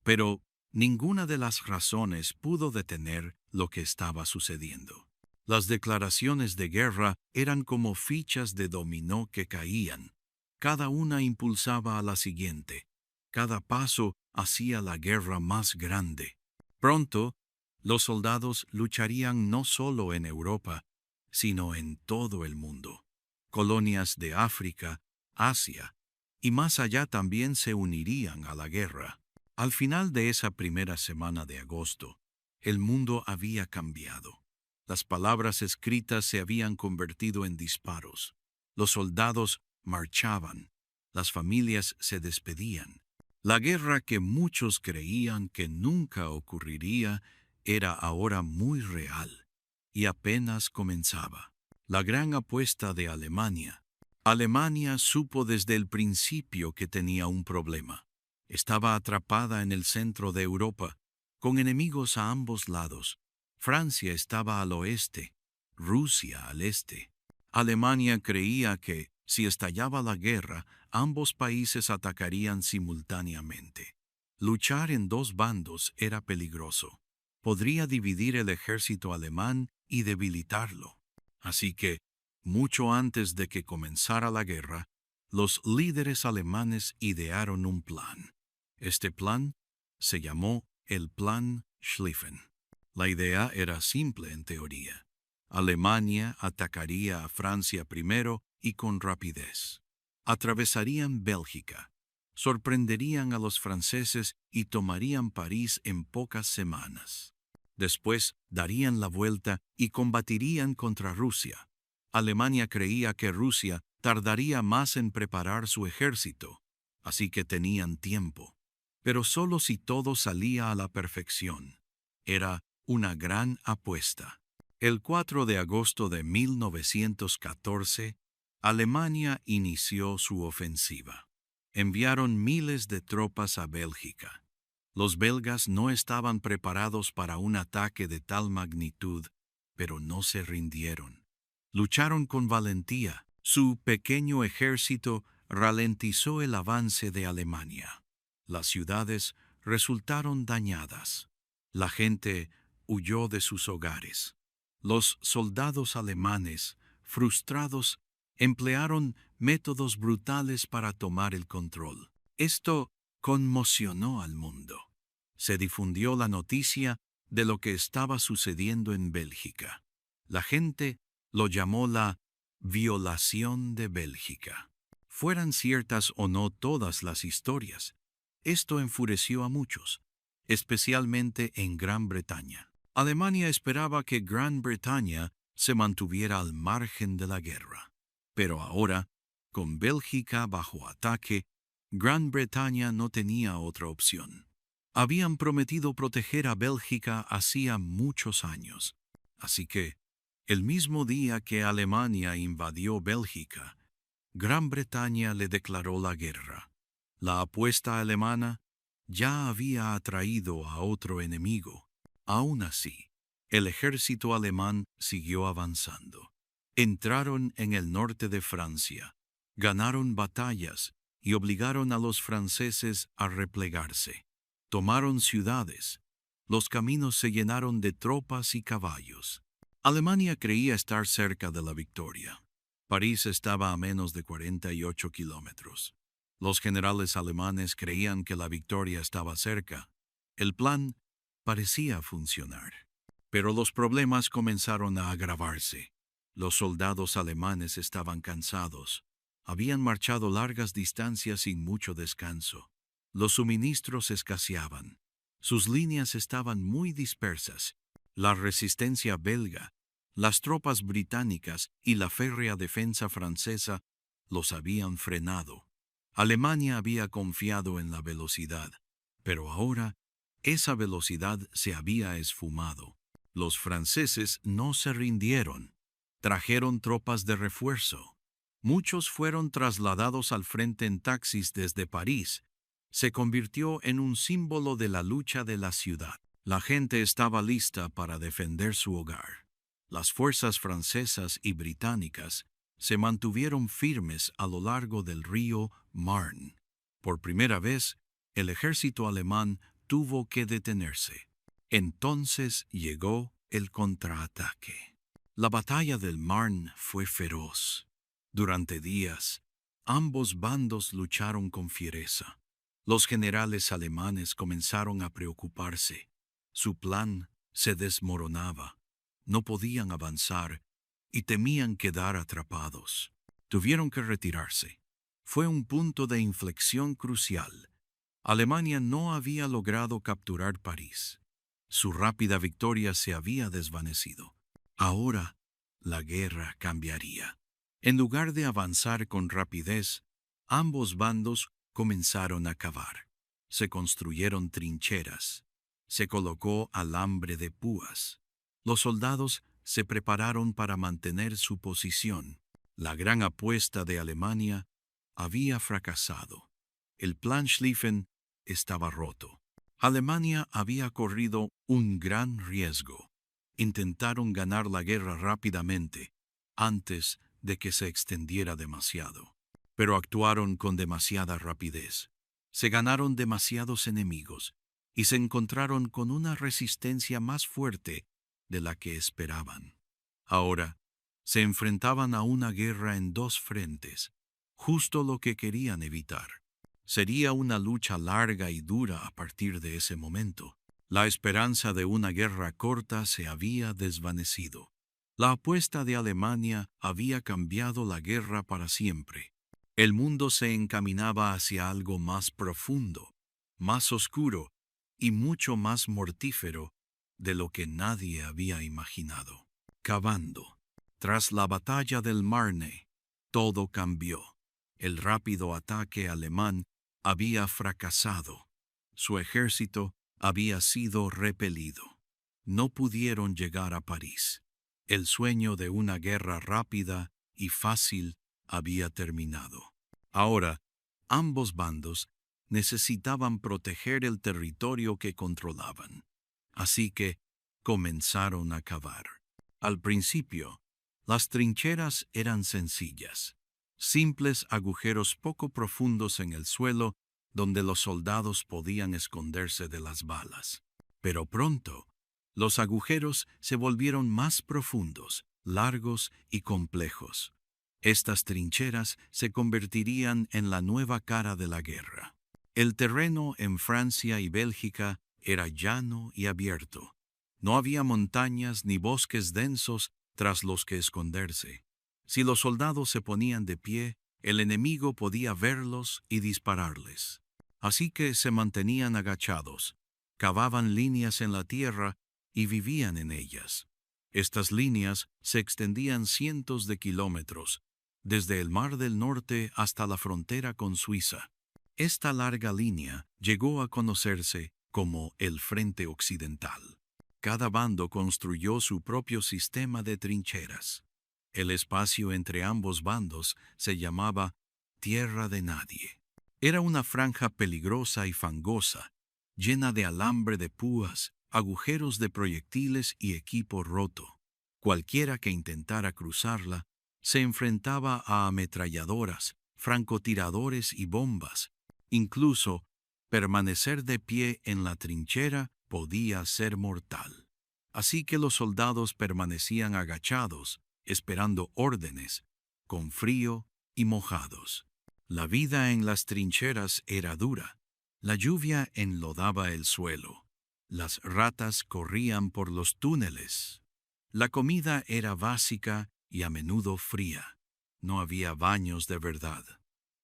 [SPEAKER 1] Pero ninguna de las razones pudo detener lo que estaba sucediendo. Las declaraciones de guerra eran como fichas de dominó que caían. Cada una impulsaba a la siguiente. Cada paso hacía la guerra más grande. Pronto, los soldados lucharían no solo en Europa, sino en todo el mundo. Colonias de África, Asia y más allá también se unirían a la guerra. Al final de esa primera semana de agosto, el mundo había cambiado. Las palabras escritas se habían convertido en disparos. Los soldados marchaban. Las familias se despedían. La guerra que muchos creían que nunca ocurriría era ahora muy real y apenas comenzaba. La gran apuesta de Alemania. Alemania supo desde el principio que tenía un problema. Estaba atrapada en el centro de Europa, con enemigos a ambos lados. Francia estaba al oeste, Rusia al este. Alemania creía que, si estallaba la guerra, ambos países atacarían simultáneamente. Luchar en 2 bandos era peligroso. Podría dividir el ejército alemán y debilitarlo. Así que, mucho antes de que comenzara la guerra, los líderes alemanes idearon un plan. Este plan se llamó el Plan Schlieffen. La idea era simple en teoría. Alemania atacaría a Francia primero y con rapidez. Atravesarían Bélgica, sorprenderían a los franceses y tomarían París en pocas semanas. Después darían la vuelta y combatirían contra Rusia. Alemania creía que Rusia tardaría más en preparar su ejército, así que tenían tiempo. Pero solo si todo salía a la perfección. Era una gran apuesta. El 4 de agosto de 1914, Alemania inició su ofensiva. Enviaron miles de tropas a Bélgica. Los belgas no estaban preparados para un ataque de tal magnitud, pero no se rindieron. Lucharon con valentía. Su pequeño ejército ralentizó el avance de Alemania. Las ciudades resultaron dañadas. La gente huyó de sus hogares. Los soldados alemanes, frustrados, emplearon métodos brutales para tomar el control. Esto conmocionó al mundo. Se difundió la noticia de lo que estaba sucediendo en Bélgica. La gente lo llamó la violación de Bélgica. Fueran ciertas o no todas las historias, esto enfureció a muchos, especialmente en Gran Bretaña. Alemania esperaba que Gran Bretaña se mantuviera al margen de la guerra. Pero ahora, con Bélgica bajo ataque, Gran Bretaña no tenía otra opción. Habían prometido proteger a Bélgica hacía muchos años. Así que, el mismo día que Alemania invadió Bélgica, Gran Bretaña le declaró la guerra. La apuesta alemana ya había atraído a otro enemigo. Aún así, el ejército alemán siguió avanzando. Entraron en el norte de Francia, ganaron batallas y obligaron a los franceses a replegarse. Tomaron ciudades. Los caminos se llenaron de tropas y caballos. Alemania creía estar cerca de la victoria. París estaba a menos de 48 kilómetros. Los generales alemanes creían que la victoria estaba cerca. El plan parecía funcionar. Pero los problemas comenzaron a agravarse. Los soldados alemanes estaban cansados. Habían marchado largas distancias sin mucho descanso. Los suministros escaseaban. Sus líneas estaban muy dispersas. La resistencia belga, las tropas británicas y la férrea defensa francesa los habían frenado. Alemania había confiado en la velocidad, pero ahora esa velocidad se había esfumado. Los franceses no se rindieron. Trajeron tropas de refuerzo. Muchos fueron trasladados al frente en taxis desde París. Se convirtió en un símbolo de la lucha de la ciudad. La gente estaba lista para defender su hogar. Las fuerzas francesas y británicas se mantuvieron firmes a lo largo del río Marne. Por primera vez, el ejército alemán tuvo que detenerse. Entonces llegó el contraataque. La batalla del Marne fue feroz. Durante días, ambos bandos lucharon con fiereza. Los generales alemanes comenzaron a preocuparse. Su plan se desmoronaba. No podían avanzar y temían quedar atrapados. Tuvieron que retirarse. Fue un punto de inflexión crucial. Alemania no había logrado capturar París. Su rápida victoria se había desvanecido. Ahora, la guerra cambiaría. En lugar de avanzar con rapidez, ambos bandos comenzaron a cavar. Se construyeron trincheras. Se colocó alambre de púas. Los soldados se prepararon para mantener su posición. La gran apuesta de Alemania había fracasado. El plan Schlieffen estaba roto. Alemania había corrido un gran riesgo. Intentaron ganar la guerra rápidamente, antes de que se extendiera demasiado. Pero actuaron con demasiada rapidez. Se ganaron demasiados enemigos y se encontraron con una resistencia más fuerte de la que esperaban. Ahora, se enfrentaban a una guerra en dos frentes, justo lo que querían evitar. Sería una lucha larga y dura a partir de ese momento. La esperanza de una guerra corta se había desvanecido. La apuesta de Alemania había cambiado la guerra para siempre. El mundo se encaminaba hacia algo más profundo, más oscuro y mucho más mortífero de lo que nadie había imaginado. Cavando. Tras la batalla del Marne, todo cambió. El rápido ataque alemán había fracasado. Su ejército había sido repelido. No pudieron llegar a París. El sueño de una guerra rápida y fácil había terminado. Ahora, ambos bandos necesitaban proteger el territorio que controlaban. Así que comenzaron a cavar. Al principio, las trincheras eran sencillas, simples agujeros poco profundos en el suelo donde los soldados podían esconderse de las balas. Pero pronto, los agujeros se volvieron más profundos, largos y complejos. Estas trincheras se convertirían en la nueva cara de la guerra. El terreno en Francia y Bélgica era llano y abierto. No había montañas ni bosques densos tras los que esconderse. Si los soldados se ponían de pie, el enemigo podía verlos y dispararles. Así que se mantenían agachados, cavaban líneas en la tierra y vivían en ellas. Estas líneas se extendían cientos de kilómetros, desde el Mar del Norte hasta la frontera con Suiza. Esta larga línea llegó a conocerse como el Frente Occidental. Cada bando construyó su propio sistema de trincheras. El espacio entre ambos bandos se llamaba Tierra de Nadie. Era una franja peligrosa y fangosa, llena de alambre de púas, agujeros de proyectiles y equipo roto. Cualquiera que intentara cruzarla se enfrentaba a ametralladoras, francotiradores y bombas. Incluso, permanecer de pie en la trinchera podía ser mortal. Así que los soldados permanecían agachados, esperando órdenes, con frío y mojados. La vida en las trincheras era dura. La lluvia enlodaba el suelo. Las ratas corrían por los túneles. La comida era básica y a menudo fría. No había baños de verdad.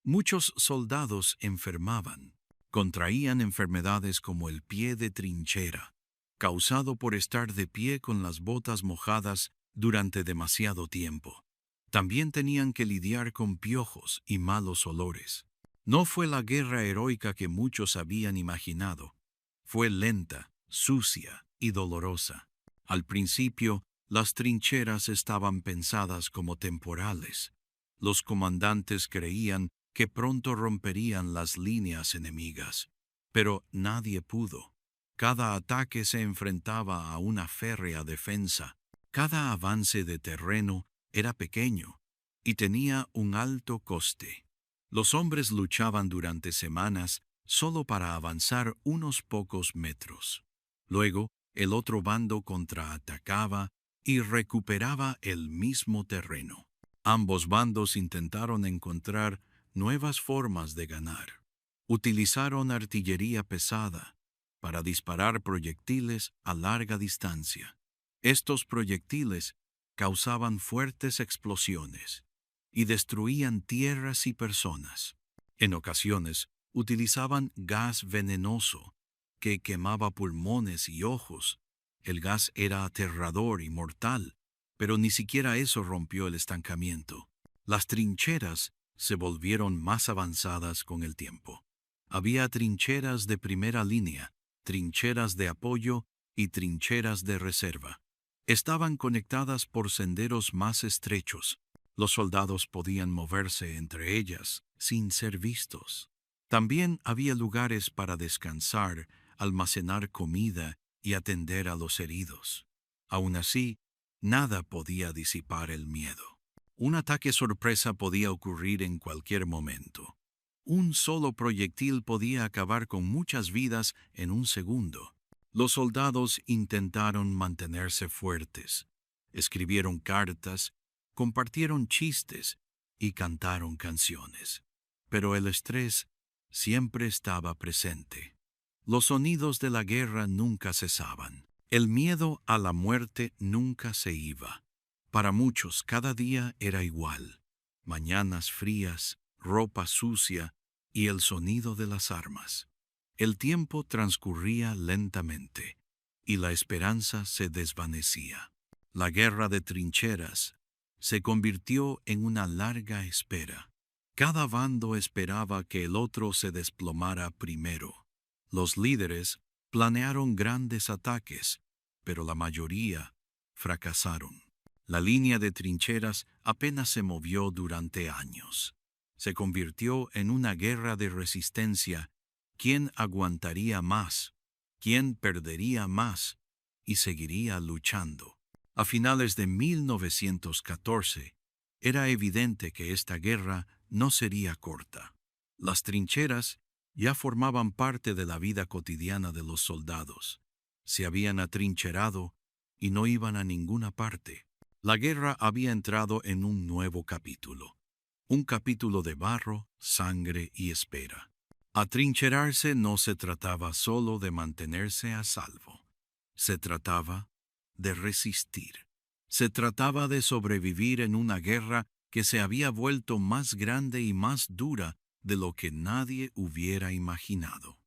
[SPEAKER 1] Muchos soldados enfermaban. Contraían enfermedades como el pie de trinchera, causado por estar de pie con las botas mojadas durante demasiado tiempo. También tenían que lidiar con piojos y malos olores. No fue la guerra heroica que muchos habían imaginado. Fue lenta, sucia y dolorosa. Al principio, las trincheras estaban pensadas como temporales. Los comandantes creían que pronto romperían las líneas enemigas, pero nadie pudo. Cada ataque se enfrentaba a una férrea defensa. Cada avance de terreno era pequeño y tenía un alto coste. Los hombres luchaban durante semanas solo para avanzar unos pocos metros. Luego, el otro bando contraatacaba y recuperaba el mismo terreno. Ambos bandos intentaron encontrar nuevas formas de ganar. Utilizaron artillería pesada para disparar proyectiles a larga distancia. Estos proyectiles causaban fuertes explosiones y destruían tierras y personas. En ocasiones, utilizaban gas venenoso que quemaba pulmones y ojos. El gas era aterrador y mortal, pero ni siquiera eso rompió el estancamiento. Las trincheras se volvieron más avanzadas con el tiempo. Había trincheras de primera línea, trincheras de apoyo y trincheras de reserva. Estaban conectadas por senderos más estrechos. Los soldados podían moverse entre ellas sin ser vistos. También había lugares para descansar, almacenar comida y atender a los heridos. Aún así, nada podía disipar el miedo. Un ataque sorpresa podía ocurrir en cualquier momento. Un solo proyectil podía acabar con muchas vidas en un segundo. Los soldados intentaron mantenerse fuertes. Escribieron cartas, compartieron chistes y cantaron canciones. Pero el estrés siempre estaba presente. Los sonidos de la guerra nunca cesaban. El miedo a la muerte nunca se iba. Para muchos cada día era igual. Mañanas frías, ropa sucia y el sonido de las armas. El tiempo transcurría lentamente. y la esperanza se desvanecía. La guerra de trincheras se convirtió en una larga espera. Cada bando esperaba que el otro se desplomara primero. Los líderes planearon grandes ataques, pero la mayoría fracasaron. La línea de trincheras apenas se movió durante años. Se convirtió en una guerra de resistencia. ¿Quién aguantaría más? ¿Quién perdería más? Y seguiría luchando. A finales de 1914, era evidente que esta guerra no sería corta. Las trincheras ya formaban parte de la vida cotidiana de los soldados. Se habían atrincherado y no iban a ninguna parte. La guerra había entrado en un nuevo capítulo. Un capítulo de barro, sangre y espera. Atrincherarse no se trataba solo de mantenerse a salvo. Se trataba de resistir. Se trataba de sobrevivir en una guerra que se había vuelto más grande y más dura de lo que nadie hubiera imaginado.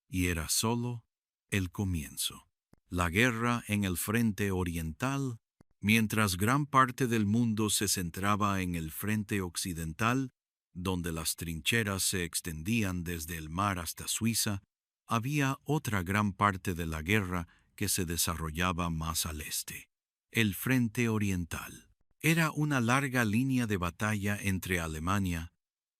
[SPEAKER 1] Y era solo el comienzo. La guerra en el frente oriental, mientras gran parte del mundo se centraba en el frente occidental, donde las trincheras se extendían desde el mar hasta Suiza, había otra gran parte de la guerra que se desarrollaba más al este. El frente oriental era una larga línea de batalla entre Alemania,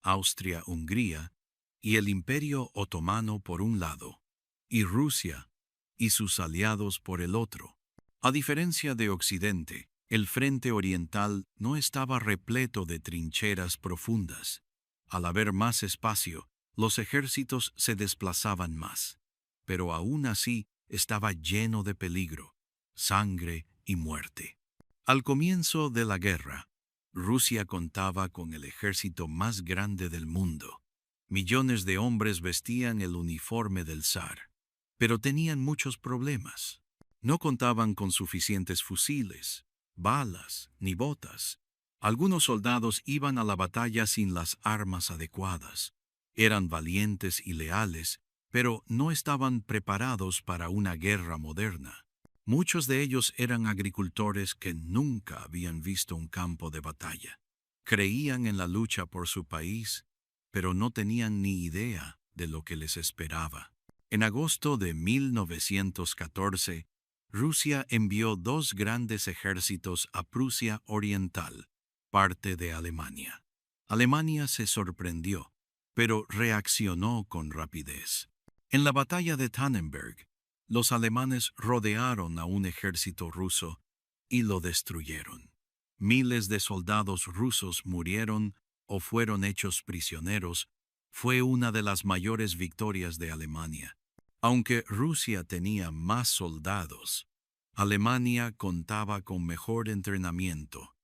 [SPEAKER 1] Austria-Hungría y el Imperio Otomano por un lado, y Rusia y sus aliados por el otro. A diferencia de Occidente, el frente oriental no estaba repleto de trincheras profundas. Al haber más espacio, los ejércitos se desplazaban más, pero aún así estaba lleno de peligro, sangre y muerte. Al comienzo de la guerra, Rusia contaba con el ejército más grande del mundo. Millones de hombres vestían el uniforme del zar, pero tenían muchos problemas. No contaban con suficientes fusiles, balas ni botas. Algunos soldados iban a la batalla sin las armas adecuadas. Eran valientes y leales, pero no estaban preparados para una guerra moderna. Muchos de ellos eran agricultores que nunca habían visto un campo de batalla. Creían en la lucha por su país, pero no tenían ni idea de lo que les esperaba. En agosto de 1914, Rusia envió 2 grandes ejércitos a Prusia Oriental, parte de Alemania. Alemania se sorprendió, pero reaccionó con rapidez. En la batalla de Tannenberg, los alemanes rodearon a un ejército ruso y lo destruyeron. Miles de soldados rusos murieron o fueron hechos prisioneros. Fue una de las mayores victorias de Alemania. Aunque Rusia tenía más soldados, Alemania contaba con mejor entrenamiento,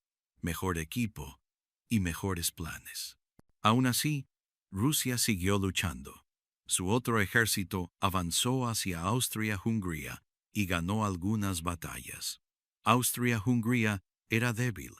[SPEAKER 1] mejor equipo y mejores planes. Aún así, Rusia siguió luchando. Su otro ejército avanzó hacia Austria-Hungría y ganó algunas batallas. Austria-Hungría era débil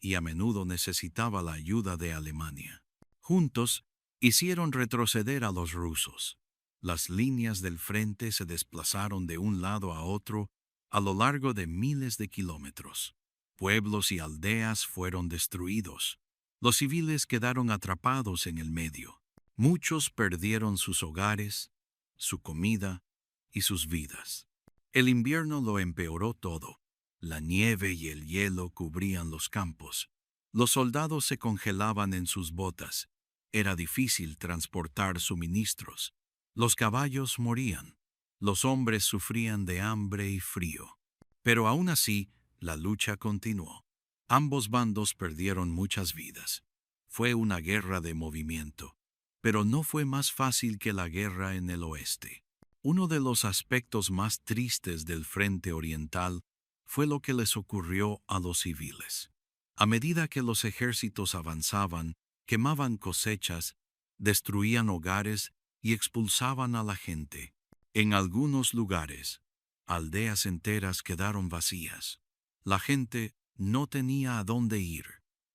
[SPEAKER 1] y a menudo necesitaba la ayuda de Alemania. Juntos, hicieron retroceder a los rusos. Las líneas del frente se desplazaron de un lado a otro a lo largo de miles de kilómetros. Pueblos y aldeas fueron destruidos. Los civiles quedaron atrapados en el medio. Muchos perdieron sus hogares, su comida y sus vidas. El invierno lo empeoró todo. La nieve y el hielo cubrían los campos. Los soldados se congelaban en sus botas. Era difícil transportar suministros. Los caballos morían. Los hombres sufrían de hambre y frío. Pero aún así, la lucha continuó. Ambos bandos perdieron muchas vidas. Fue una guerra de movimiento, pero no fue más fácil que la guerra en el oeste. Uno de los aspectos más tristes del frente oriental fue lo que les ocurrió a los civiles. A medida que los ejércitos avanzaban, quemaban cosechas, destruían hogares y expulsaban a la gente. En algunos lugares, aldeas enteras quedaron vacías. La gente no tenía a dónde ir.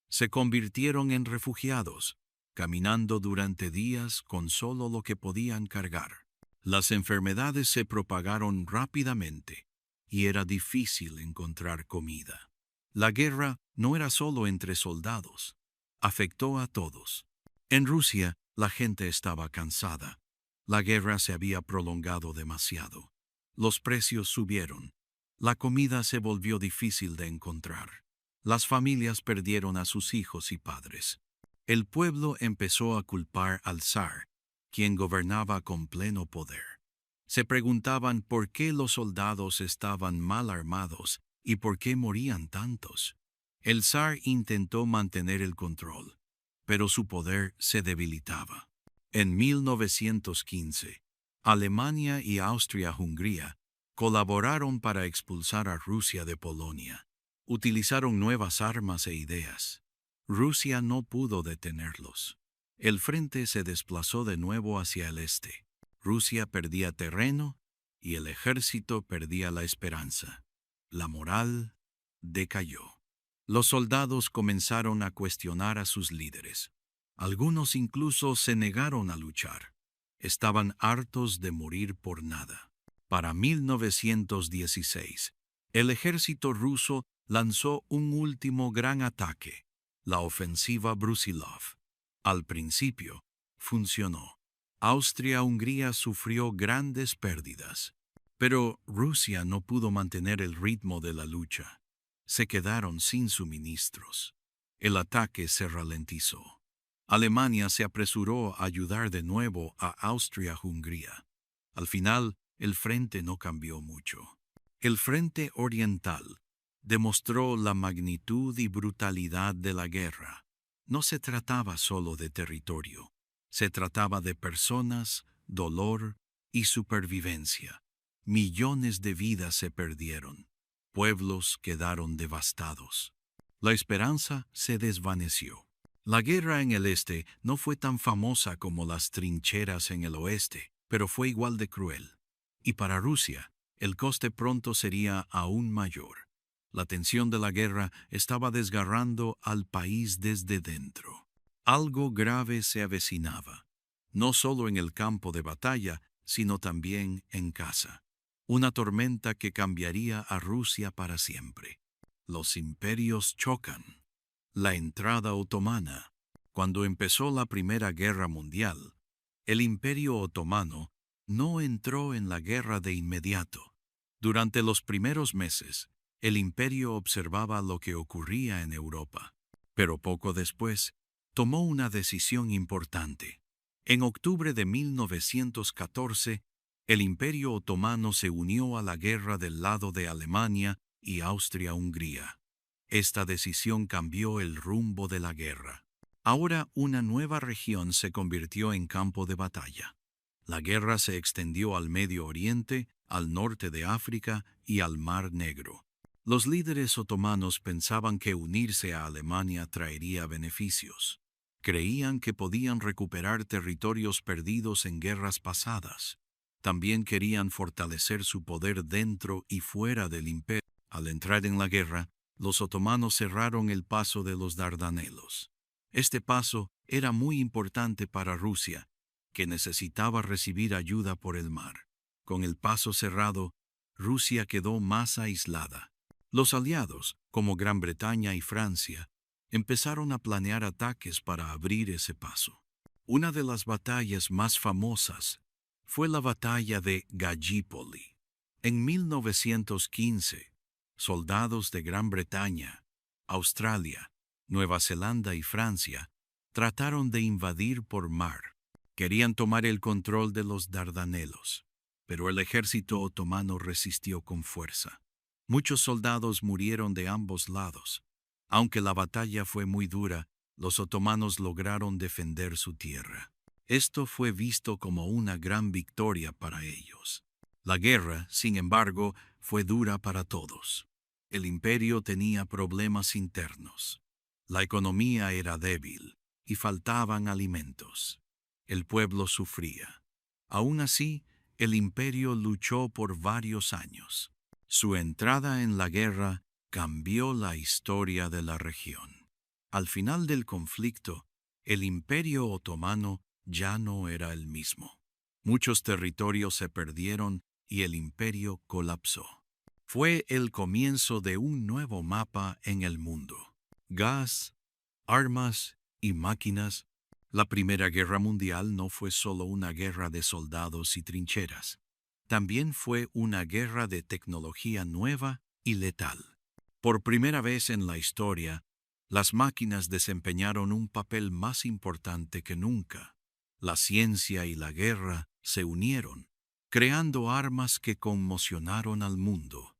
[SPEAKER 1] Se convirtieron en refugiados, caminando durante días con solo lo que podían cargar. Las enfermedades se propagaron rápidamente. y era difícil encontrar comida. La guerra no era solo entre soldados, afectó a todos. En Rusia, la gente estaba cansada. La guerra se había prolongado demasiado. Los precios subieron. La comida se volvió difícil de encontrar. Las familias perdieron a sus hijos y padres. El pueblo empezó a culpar al zar, quien gobernaba con pleno poder. Se preguntaban por qué los soldados estaban mal armados y por qué morían tantos. El zar intentó mantener el control, pero su poder se debilitaba. En 1915, Alemania y Austria-Hungría colaboraron para expulsar a Rusia de Polonia. Utilizaron nuevas armas e ideas. Rusia no pudo detenerlos. El frente se desplazó de nuevo hacia el este. Rusia perdía terreno y el ejército perdía la esperanza. La moral decayó. Los soldados comenzaron a cuestionar a sus líderes. Algunos incluso se negaron a luchar. Estaban hartos de morir por nada. Para 1916, el ejército ruso lanzó un último gran ataque, la ofensiva Brusilov. Al principio, funcionó. Austria-Hungría sufrió grandes pérdidas, pero Rusia no pudo mantener el ritmo de la lucha. Se quedaron sin suministros. El ataque se ralentizó. Alemania se apresuró a ayudar de nuevo a Austria-Hungría. Al final, el frente no cambió mucho. El frente oriental demostró la magnitud y brutalidad de la guerra. No se trataba solo de territorio. Se trataba de personas, dolor y supervivencia. Millones de vidas se perdieron. Pueblos quedaron devastados. La esperanza se desvaneció. La guerra en el este no fue tan famosa como las trincheras en el oeste, pero fue igual de cruel. Y para Rusia, el coste pronto sería aún mayor. La tensión de la guerra estaba desgarrando al país desde dentro. Algo grave se avecinaba, no solo en el campo de batalla, sino también en casa. Una tormenta que cambiaría a Rusia para siempre. Los imperios chocan. La entrada otomana. Cuando empezó la Primera Guerra Mundial, el Imperio Otomano no entró en la guerra de inmediato. Durante los primeros meses, el imperio observaba lo que ocurría en Europa. Pero poco después, tomó una decisión importante. En octubre de 1914, el Imperio Otomano se unió a la guerra del lado de Alemania y Austria-Hungría. Esta decisión cambió el rumbo de la guerra. Ahora una nueva región se convirtió en campo de batalla. La guerra se extendió al Medio Oriente, al norte de África y al Mar Negro. Los líderes otomanos pensaban que unirse a Alemania traería beneficios. Creían que podían recuperar territorios perdidos en guerras pasadas. También querían fortalecer su poder dentro y fuera del imperio. Al entrar en la guerra, los otomanos cerraron el paso de los Dardanelos. Este paso era muy importante para Rusia, que necesitaba recibir ayuda por el mar. Con el paso cerrado, Rusia quedó más aislada. Los aliados, como Gran Bretaña y Francia, empezaron a planear ataques para abrir ese paso. Una de las batallas más famosas fue la batalla de Gallipoli. En 1915, soldados de Gran Bretaña, Australia, Nueva Zelanda y Francia trataron de invadir por mar. Querían tomar el control de los Dardanelos, pero el ejército otomano resistió con fuerza. Muchos soldados murieron de ambos lados. Aunque la batalla fue muy dura, los otomanos lograron defender su tierra. Esto fue visto como una gran victoria para ellos. La guerra, sin embargo, fue dura para todos. El imperio tenía problemas internos. La economía era débil y faltaban alimentos. El pueblo sufría. Aún así, el imperio luchó por varios años. Su entrada en la guerra cambió la historia de la región. Al final del conflicto, el imperio otomano ya no era el mismo. Muchos territorios se perdieron y el imperio colapsó. Fue el comienzo de un nuevo mapa en el mundo. Gas, armas y máquinas. La Primera Guerra Mundial no fue solo una guerra de soldados y trincheras. También fue una guerra de tecnología nueva y letal. Por primera vez en la historia, las máquinas desempeñaron un papel más importante que nunca. La ciencia y la guerra se unieron, creando armas que conmocionaron al mundo.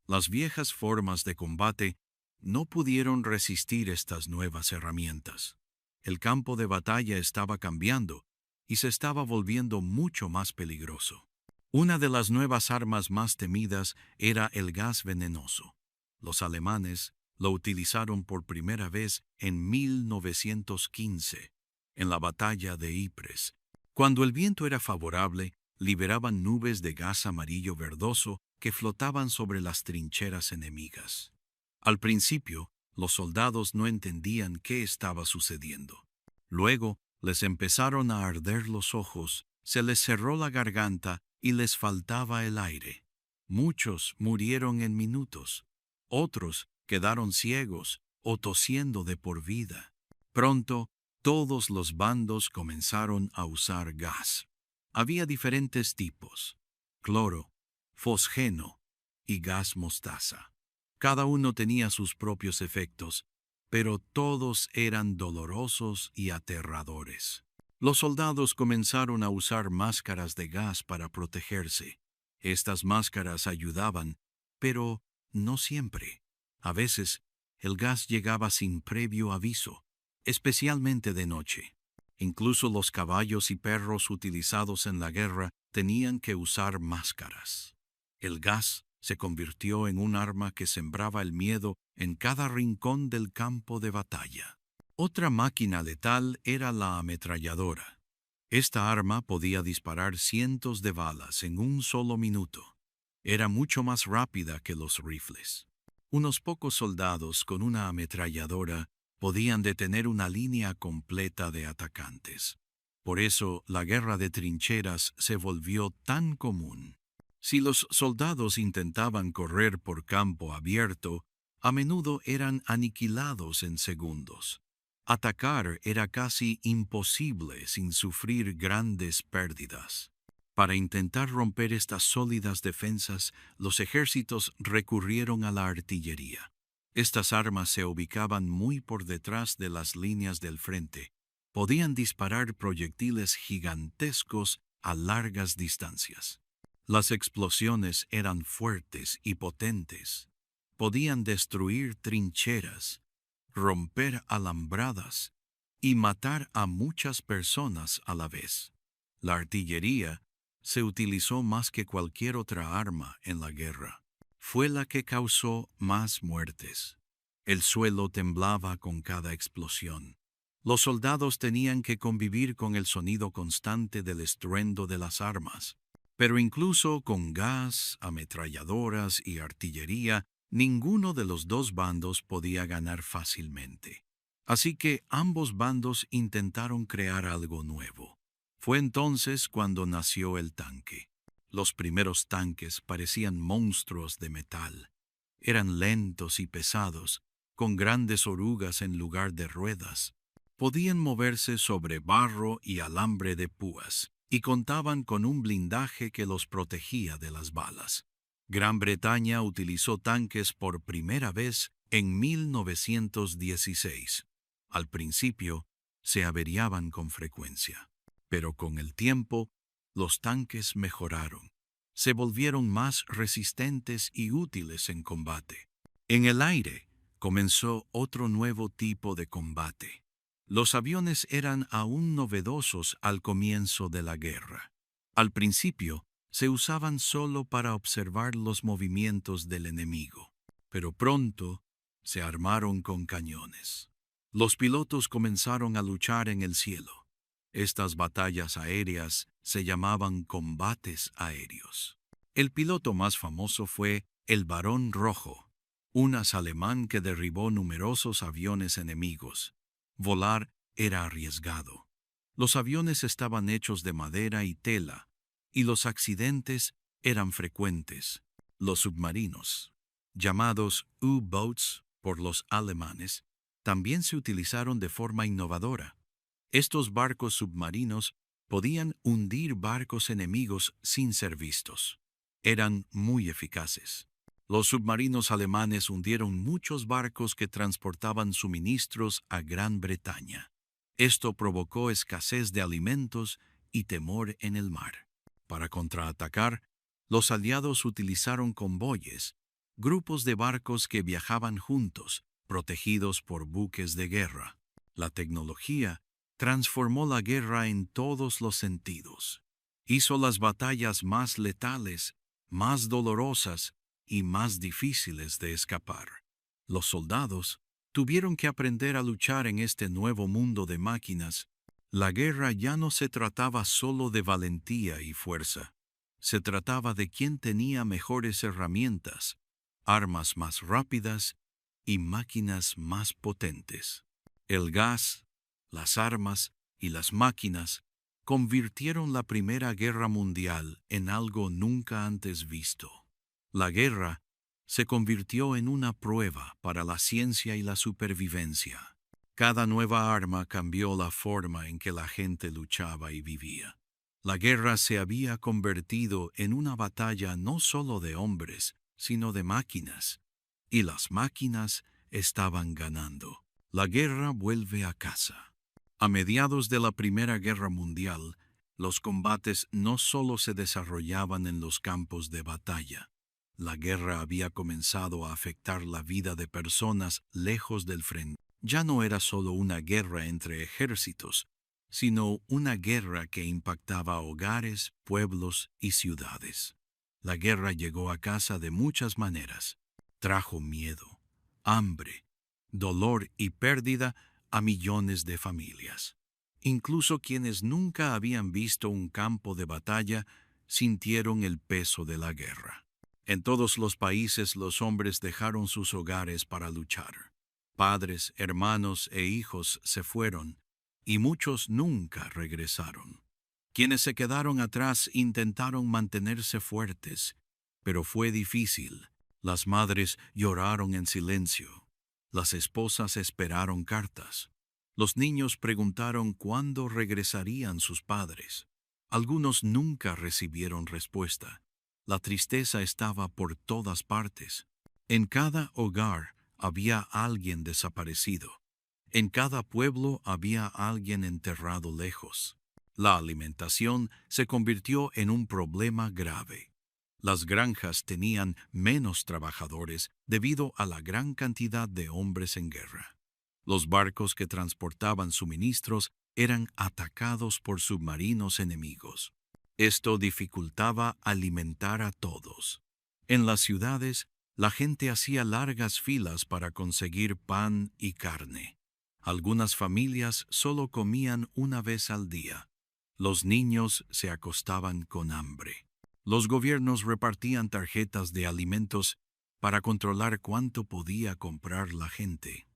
[SPEAKER 1] Las viejas formas de combate no pudieron resistir estas nuevas herramientas. El campo de batalla estaba cambiando y se estaba volviendo mucho más peligroso. Una de las nuevas armas más temidas era el gas venenoso. Los alemanes lo utilizaron por primera vez en 1915, en la batalla de Ypres. Cuando el viento era favorable, liberaban nubes de gas amarillo verdoso que flotaban sobre las trincheras enemigas. Al principio, los soldados no entendían qué estaba sucediendo. Luego, les empezaron a arder los ojos, se les cerró la garganta y les faltaba el aire. Muchos murieron en minutos. Otros quedaron ciegos o tosiendo de por vida. Pronto, todos los bandos comenzaron a usar gas. Había diferentes tipos: cloro, fosgeno y gas mostaza. Cada uno tenía sus propios efectos, pero todos eran dolorosos y aterradores. Los soldados comenzaron a usar máscaras de gas para protegerse. Estas máscaras ayudaban, pero no siempre. A veces, el gas llegaba sin previo aviso, especialmente de noche. Incluso los caballos y perros utilizados en la guerra tenían que usar máscaras. El gas se convirtió en un arma que sembraba el miedo en cada rincón del campo de batalla. Otra máquina letal era la ametralladora. Esta arma podía disparar cientos de balas en un solo minuto. Era mucho más rápida que los rifles. Unos pocos soldados con una ametralladora podían detener una línea completa de atacantes. Por eso, la guerra de trincheras se volvió tan común. Si los soldados intentaban correr por campo abierto, a menudo eran aniquilados en segundos. Atacar era casi imposible sin sufrir grandes pérdidas. Para intentar romper estas sólidas defensas, los ejércitos recurrieron a la artillería. Estas armas se ubicaban muy por detrás de las líneas del frente. Podían disparar proyectiles gigantescos a largas distancias. Las explosiones eran fuertes y potentes. Podían destruir trincheras, romper alambradas y matar a muchas personas a la vez. La artillería se utilizó más que cualquier otra arma en la guerra. Fue la que causó más muertes. El suelo temblaba con cada explosión. Los soldados tenían que convivir con el sonido constante del estruendo de las armas. Pero incluso con gas, ametralladoras y artillería, ninguno de los dos bandos podía ganar fácilmente. Así que ambos bandos intentaron crear algo nuevo. Fue entonces cuando nació el tanque. Los primeros tanques parecían monstruos de metal. Eran lentos y pesados, con grandes orugas en lugar de ruedas. Podían moverse sobre barro y alambre de púas, y contaban con un blindaje que los protegía de las balas. Gran Bretaña utilizó tanques por primera vez en 1916. Al principio, se averiaban con frecuencia, pero con el tiempo, los tanques mejoraron. Se volvieron más resistentes y útiles en combate. En el aire, comenzó otro nuevo tipo de combate. Los aviones eran aún novedosos al comienzo de la guerra. Al principio, se usaban solo para observar los movimientos del enemigo, pero pronto se armaron con cañones. Los pilotos comenzaron a luchar en el cielo. Estas batallas aéreas se llamaban combates aéreos. El piloto más famoso fue el Barón Rojo, un as alemán que derribó numerosos aviones enemigos. Volar era arriesgado. Los aviones estaban hechos de madera y tela, y los accidentes eran frecuentes. Los submarinos, llamados U-boats por los alemanes, también se utilizaron de forma innovadora. Estos barcos submarinos podían hundir barcos enemigos sin ser vistos. Eran muy eficaces. Los submarinos alemanes hundieron muchos barcos que transportaban suministros a Gran Bretaña. Esto provocó escasez de alimentos y temor en el mar. Para contraatacar, los aliados utilizaron convoyes, grupos de barcos que viajaban juntos, protegidos por buques de guerra. La tecnología transformó la guerra en todos los sentidos. Hizo las batallas más letales, más dolorosas y más difíciles de escapar. Los soldados tuvieron que aprender a luchar en este nuevo mundo de máquinas. La guerra ya no se trataba solo de valentía y fuerza. Se trataba de quién tenía mejores herramientas, armas más rápidas y máquinas más potentes. El gas, las armas y las máquinas convirtieron la Primera Guerra Mundial en algo nunca antes visto. La guerra se convirtió en una prueba para la ciencia y la supervivencia. Cada nueva arma cambió la forma en que la gente luchaba y vivía. La guerra se había convertido en una batalla no solo de hombres, sino de máquinas. Y las máquinas estaban ganando. La guerra vuelve a casa. A mediados de la Primera Guerra Mundial, los combates no solo se desarrollaban en los campos de batalla. La guerra había comenzado a afectar la vida de personas lejos del frente. Ya no era solo una guerra entre ejércitos, sino una guerra que impactaba hogares, pueblos y ciudades. La guerra llegó a casa de muchas maneras. Trajo miedo, hambre, dolor y pérdida a millones de familias. Incluso quienes nunca habían visto un campo de batalla sintieron el peso de la guerra. En todos los países los hombres dejaron sus hogares para luchar. Padres, hermanos e hijos se fueron, y muchos nunca regresaron. Quienes se quedaron atrás intentaron mantenerse fuertes, pero fue difícil. Las madres lloraron en silencio. Las esposas esperaron cartas. Los niños preguntaron cuándo regresarían sus padres. Algunos nunca recibieron respuesta. La tristeza estaba por todas partes. En cada hogar había alguien desaparecido. En cada pueblo había alguien enterrado lejos. La alimentación se convirtió en un problema grave. Las granjas tenían menos trabajadores debido a la gran cantidad de hombres en guerra. Los barcos que transportaban suministros eran atacados por submarinos enemigos. Esto dificultaba alimentar a todos. En las ciudades, la gente hacía largas filas para conseguir pan y carne. Algunas familias solo comían una vez al día. Los niños se acostaban con hambre. Los gobiernos repartían tarjetas de alimentos para controlar cuánto podía comprar la gente.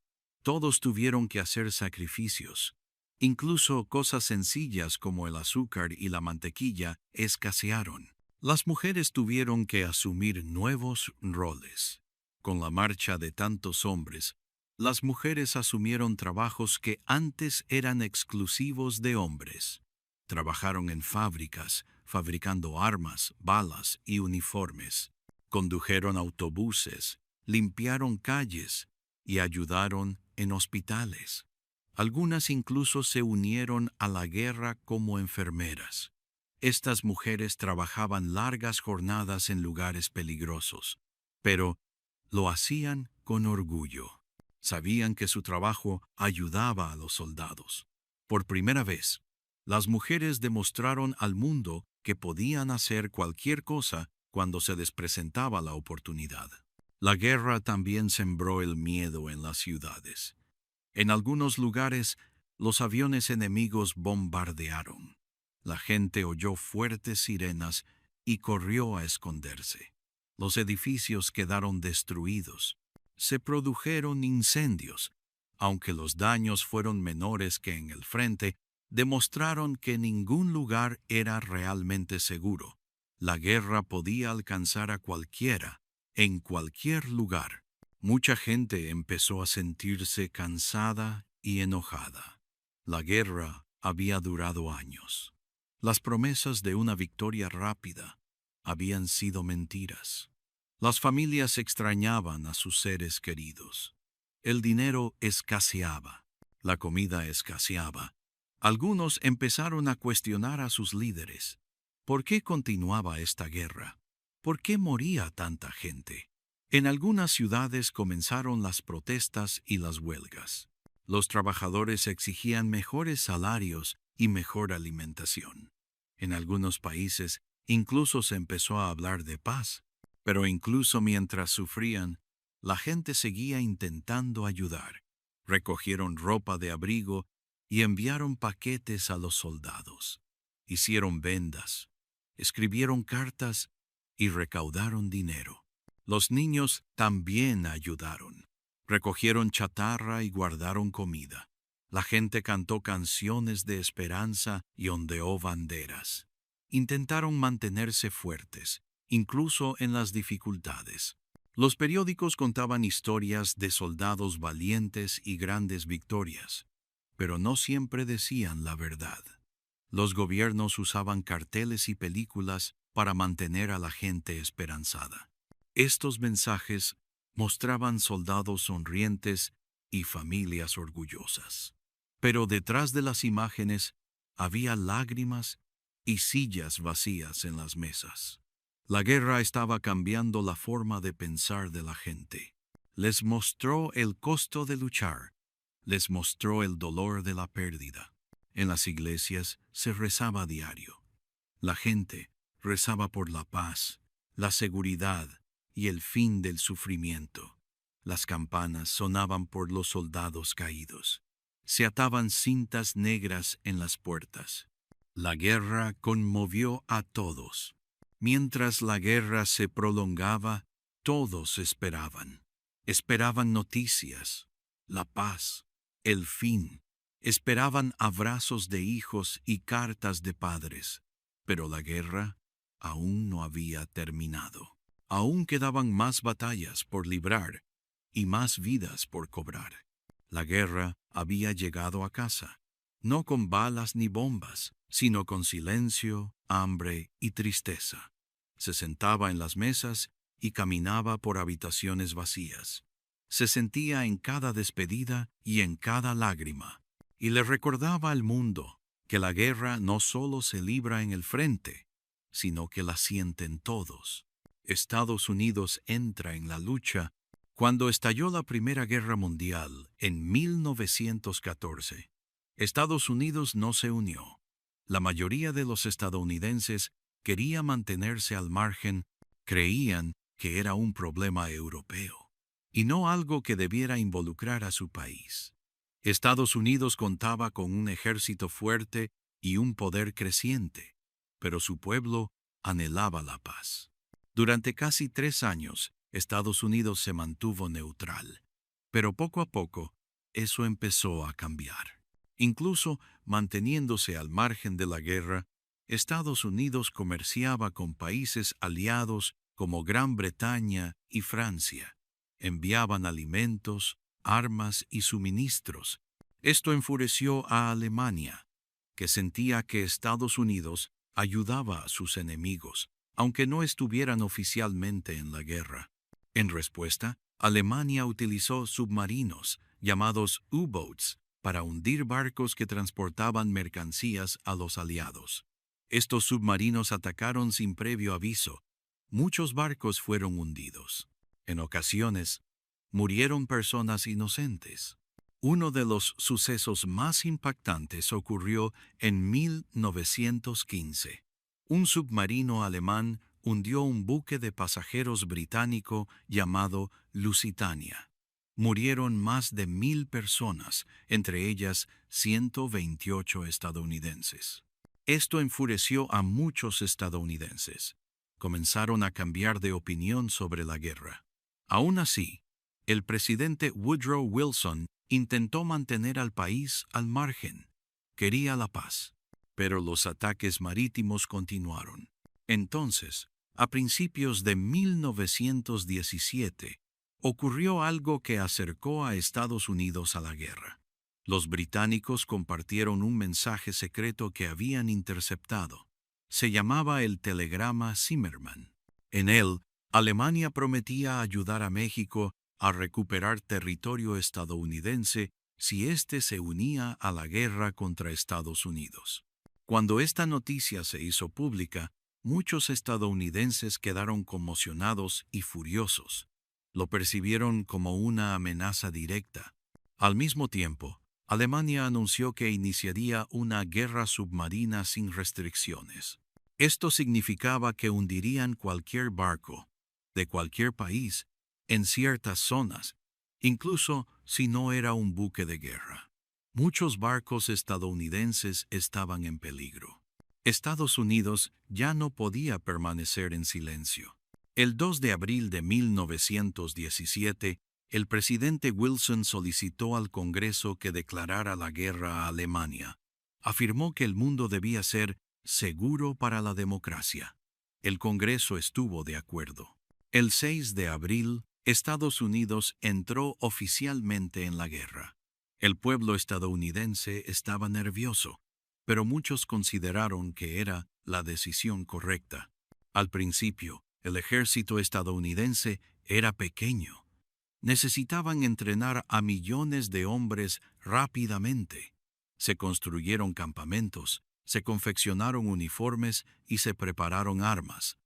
[SPEAKER 1] Todos tuvieron que hacer sacrificios. Incluso cosas sencillas como el azúcar y la mantequilla escasearon. Las mujeres tuvieron que asumir nuevos roles. Con la marcha de tantos hombres, las mujeres asumieron trabajos que antes eran exclusivos de hombres. Trabajaron en fábricas, fabricando armas, balas y uniformes. Condujeron autobuses, limpiaron calles y ayudaron en hospitales. Algunas incluso se unieron a la guerra como enfermeras. Estas mujeres trabajaban largas jornadas en lugares peligrosos, pero lo hacían con orgullo. Sabían que su trabajo ayudaba a los soldados. Por primera vez, las mujeres demostraron al mundo que podían hacer cualquier cosa cuando se les presentaba la oportunidad. La guerra también sembró el miedo en las ciudades. En algunos lugares, los aviones enemigos bombardearon. La gente oyó fuertes sirenas y corrió a esconderse. Los edificios quedaron destruidos. Se produjeron incendios. Aunque los daños fueron menores que en el frente, demostraron que ningún lugar era realmente seguro. La guerra podía alcanzar a cualquiera, en cualquier lugar. Mucha gente empezó a sentirse cansada y enojada. La guerra había durado años. Las promesas de una victoria rápida habían sido mentiras. Las familias extrañaban a sus seres queridos. El dinero escaseaba. La comida escaseaba. Algunos empezaron a cuestionar a sus líderes. ¿Por qué continuaba esta guerra? ¿Por qué moría tanta gente? En algunas ciudades comenzaron las protestas y las huelgas. Los trabajadores exigían mejores salarios y mejor alimentación. En algunos países incluso se empezó a hablar de paz, pero incluso mientras sufrían, la gente seguía intentando ayudar. Recogieron ropa de abrigo y enviaron paquetes a los soldados. Hicieron vendas, escribieron cartas y recaudaron dinero. Los niños también ayudaron. Recogieron chatarra y guardaron comida. La gente cantó canciones de esperanza y ondeó banderas. Intentaron mantenerse fuertes, incluso en las dificultades. Los periódicos contaban historias de soldados valientes y grandes victorias, pero no siempre decían la verdad. Los gobiernos usaban carteles y películas para mantener a la gente esperanzada. Estos mensajes mostraban soldados sonrientes y familias orgullosas. Pero detrás de las imágenes había lágrimas y sillas vacías en las mesas. La guerra estaba cambiando la forma de pensar de la gente. Les mostró el costo de luchar. Les mostró el dolor de la pérdida. En las iglesias se rezaba a diario. La gente rezaba por la paz, la seguridad y el fin del sufrimiento. Las campanas sonaban por los soldados caídos. Se ataban cintas negras en las puertas. La guerra conmovió a todos. Mientras la guerra se prolongaba, todos esperaban. Esperaban noticias, la paz, el fin. Esperaban abrazos de hijos y cartas de padres. Pero la guerra aún no había terminado. Aún quedaban más batallas por librar y más vidas por cobrar. La guerra había llegado a casa, no con balas ni bombas, sino con silencio, hambre y tristeza. Se sentaba en las mesas y caminaba por habitaciones vacías. Se sentía en cada despedida y en cada lágrima, y le recordaba al mundo que la guerra no solo se libra en el frente, sino que la sienten todos. Estados Unidos entra en la lucha cuando estalló la Primera Guerra Mundial en 1914. Estados Unidos no se unió. La mayoría de los estadounidenses quería mantenerse al margen, creían que era un problema europeo, y no algo que debiera involucrar a su país. Estados Unidos contaba con un ejército fuerte y un poder creciente, pero su pueblo anhelaba la paz. Durante casi 3 años, Estados Unidos se mantuvo neutral, pero poco a poco eso empezó a cambiar. Incluso manteniéndose al margen de la guerra, Estados Unidos comerciaba con países aliados como Gran Bretaña y Francia. Enviaban alimentos, armas y suministros. Esto enfureció a Alemania, que sentía que Estados Unidos ayudaba a sus enemigos, aunque no estuvieran oficialmente en la guerra. En respuesta, Alemania utilizó submarinos, llamados U-boats, para hundir barcos que transportaban mercancías a los aliados. Estos submarinos atacaron sin previo aviso. Muchos barcos fueron hundidos. En ocasiones, murieron personas inocentes. Uno de los sucesos más impactantes ocurrió en 1915. Un submarino alemán hundió un buque de pasajeros británico llamado Lusitania. Murieron más de 1,000 personas, entre ellas 128 estadounidenses. Esto enfureció a muchos estadounidenses. Comenzaron a cambiar de opinión sobre la guerra. Aún así, el presidente Woodrow Wilson intentó mantener al país al margen. Quería la paz, pero los ataques marítimos continuaron. Entonces, a principios de 1917, ocurrió algo que acercó a Estados Unidos a la guerra. Los británicos compartieron un mensaje secreto que habían interceptado. Se llamaba el Telegrama Zimmermann. En él, Alemania prometía ayudar a México a recuperar territorio estadounidense si éste se unía a la guerra contra Estados Unidos. Cuando esta noticia se hizo pública, muchos estadounidenses quedaron conmocionados y furiosos. Lo percibieron como una amenaza directa. Al mismo tiempo, Alemania anunció que iniciaría una guerra submarina sin restricciones. Esto significaba que hundirían cualquier barco, de cualquier país, en ciertas zonas, incluso si no era un buque de guerra. Muchos barcos estadounidenses estaban en peligro. Estados Unidos ya no podía permanecer en silencio. El 2 de abril de 1917, el presidente Wilson solicitó al Congreso que declarara la guerra a Alemania. Afirmó que el mundo debía ser seguro para la democracia. El Congreso estuvo de acuerdo. El 6 de abril, Estados Unidos entró oficialmente en la guerra. El pueblo estadounidense estaba nervioso, pero muchos consideraron que era la decisión correcta. Al principio, el ejército estadounidense era pequeño. Necesitaban entrenar a millones de hombres rápidamente. Se construyeron campamentos, se confeccionaron uniformes y se prepararon armas.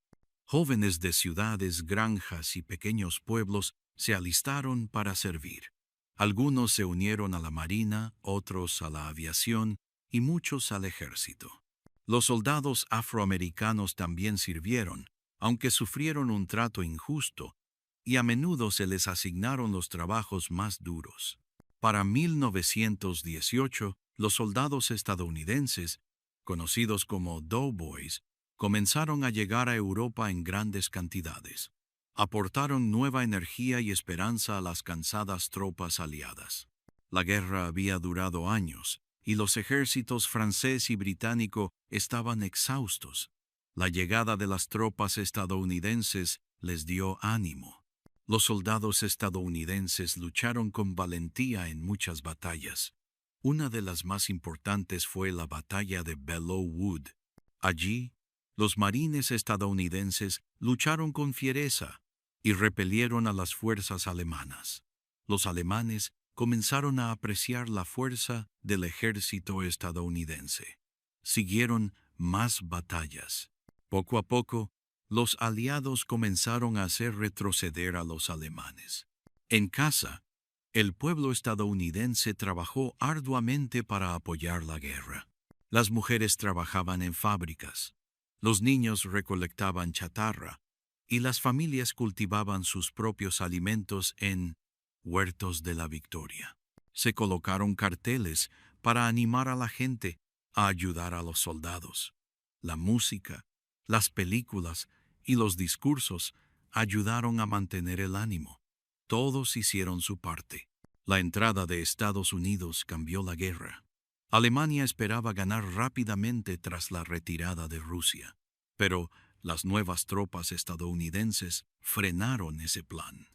[SPEAKER 1] Jóvenes de ciudades, granjas y pequeños pueblos se alistaron para servir. Algunos se unieron a la marina, otros a la aviación y muchos al ejército. Los soldados afroamericanos también sirvieron, aunque sufrieron un trato injusto, y a menudo se les asignaron los trabajos más duros. Para 1918, los soldados estadounidenses, conocidos como Doughboys, comenzaron a llegar a Europa en grandes cantidades. Aportaron nueva energía y esperanza a las cansadas tropas aliadas. La guerra había durado años, y los ejércitos francés y británico estaban exhaustos. La llegada de las tropas estadounidenses les dio ánimo. Los soldados estadounidenses lucharon con valentía en muchas batallas. Una de las más importantes fue la batalla de Belleau Wood. Allí, los marines estadounidenses lucharon con fiereza y repelieron a las fuerzas alemanas. Los alemanes comenzaron a apreciar la fuerza del ejército estadounidense. Siguieron más batallas. Poco a poco, los aliados comenzaron a hacer retroceder a los alemanes. En casa, el pueblo estadounidense trabajó arduamente para apoyar la guerra. Las mujeres trabajaban en fábricas, los niños recolectaban chatarra y las familias cultivaban sus propios alimentos en huertos de la Victoria. Se colocaron carteles para animar a la gente a ayudar a los soldados. La música, las películas y los discursos ayudaron a mantener el ánimo. Todos hicieron su parte. La entrada de Estados Unidos cambió la guerra. Alemania esperaba ganar rápidamente tras la retirada de Rusia, pero las nuevas tropas estadounidenses frenaron ese plan.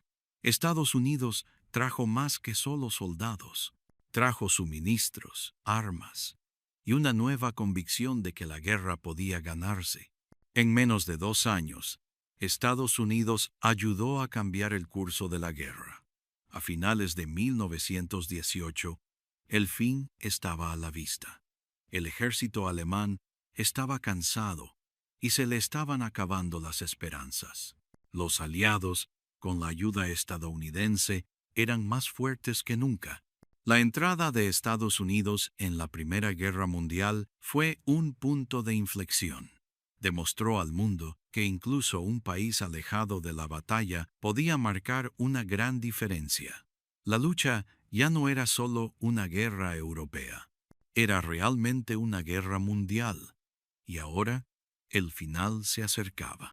[SPEAKER 1] Estados Unidos trajo más que solo soldados. Trajo suministros, armas y una nueva convicción de que la guerra podía ganarse. En menos de 2 años, Estados Unidos ayudó a cambiar el curso de la guerra. A finales de 1918, el fin estaba a la vista. El ejército alemán estaba cansado y se le estaban acabando las esperanzas. Los aliados, con la ayuda estadounidense, eran más fuertes que nunca. La entrada de Estados Unidos en la Primera Guerra Mundial fue un punto de inflexión. Demostró al mundo que incluso un país alejado de la batalla podía marcar una gran diferencia. La lucha ya no era solo una guerra europea, era realmente una guerra mundial, y ahora el final se acercaba.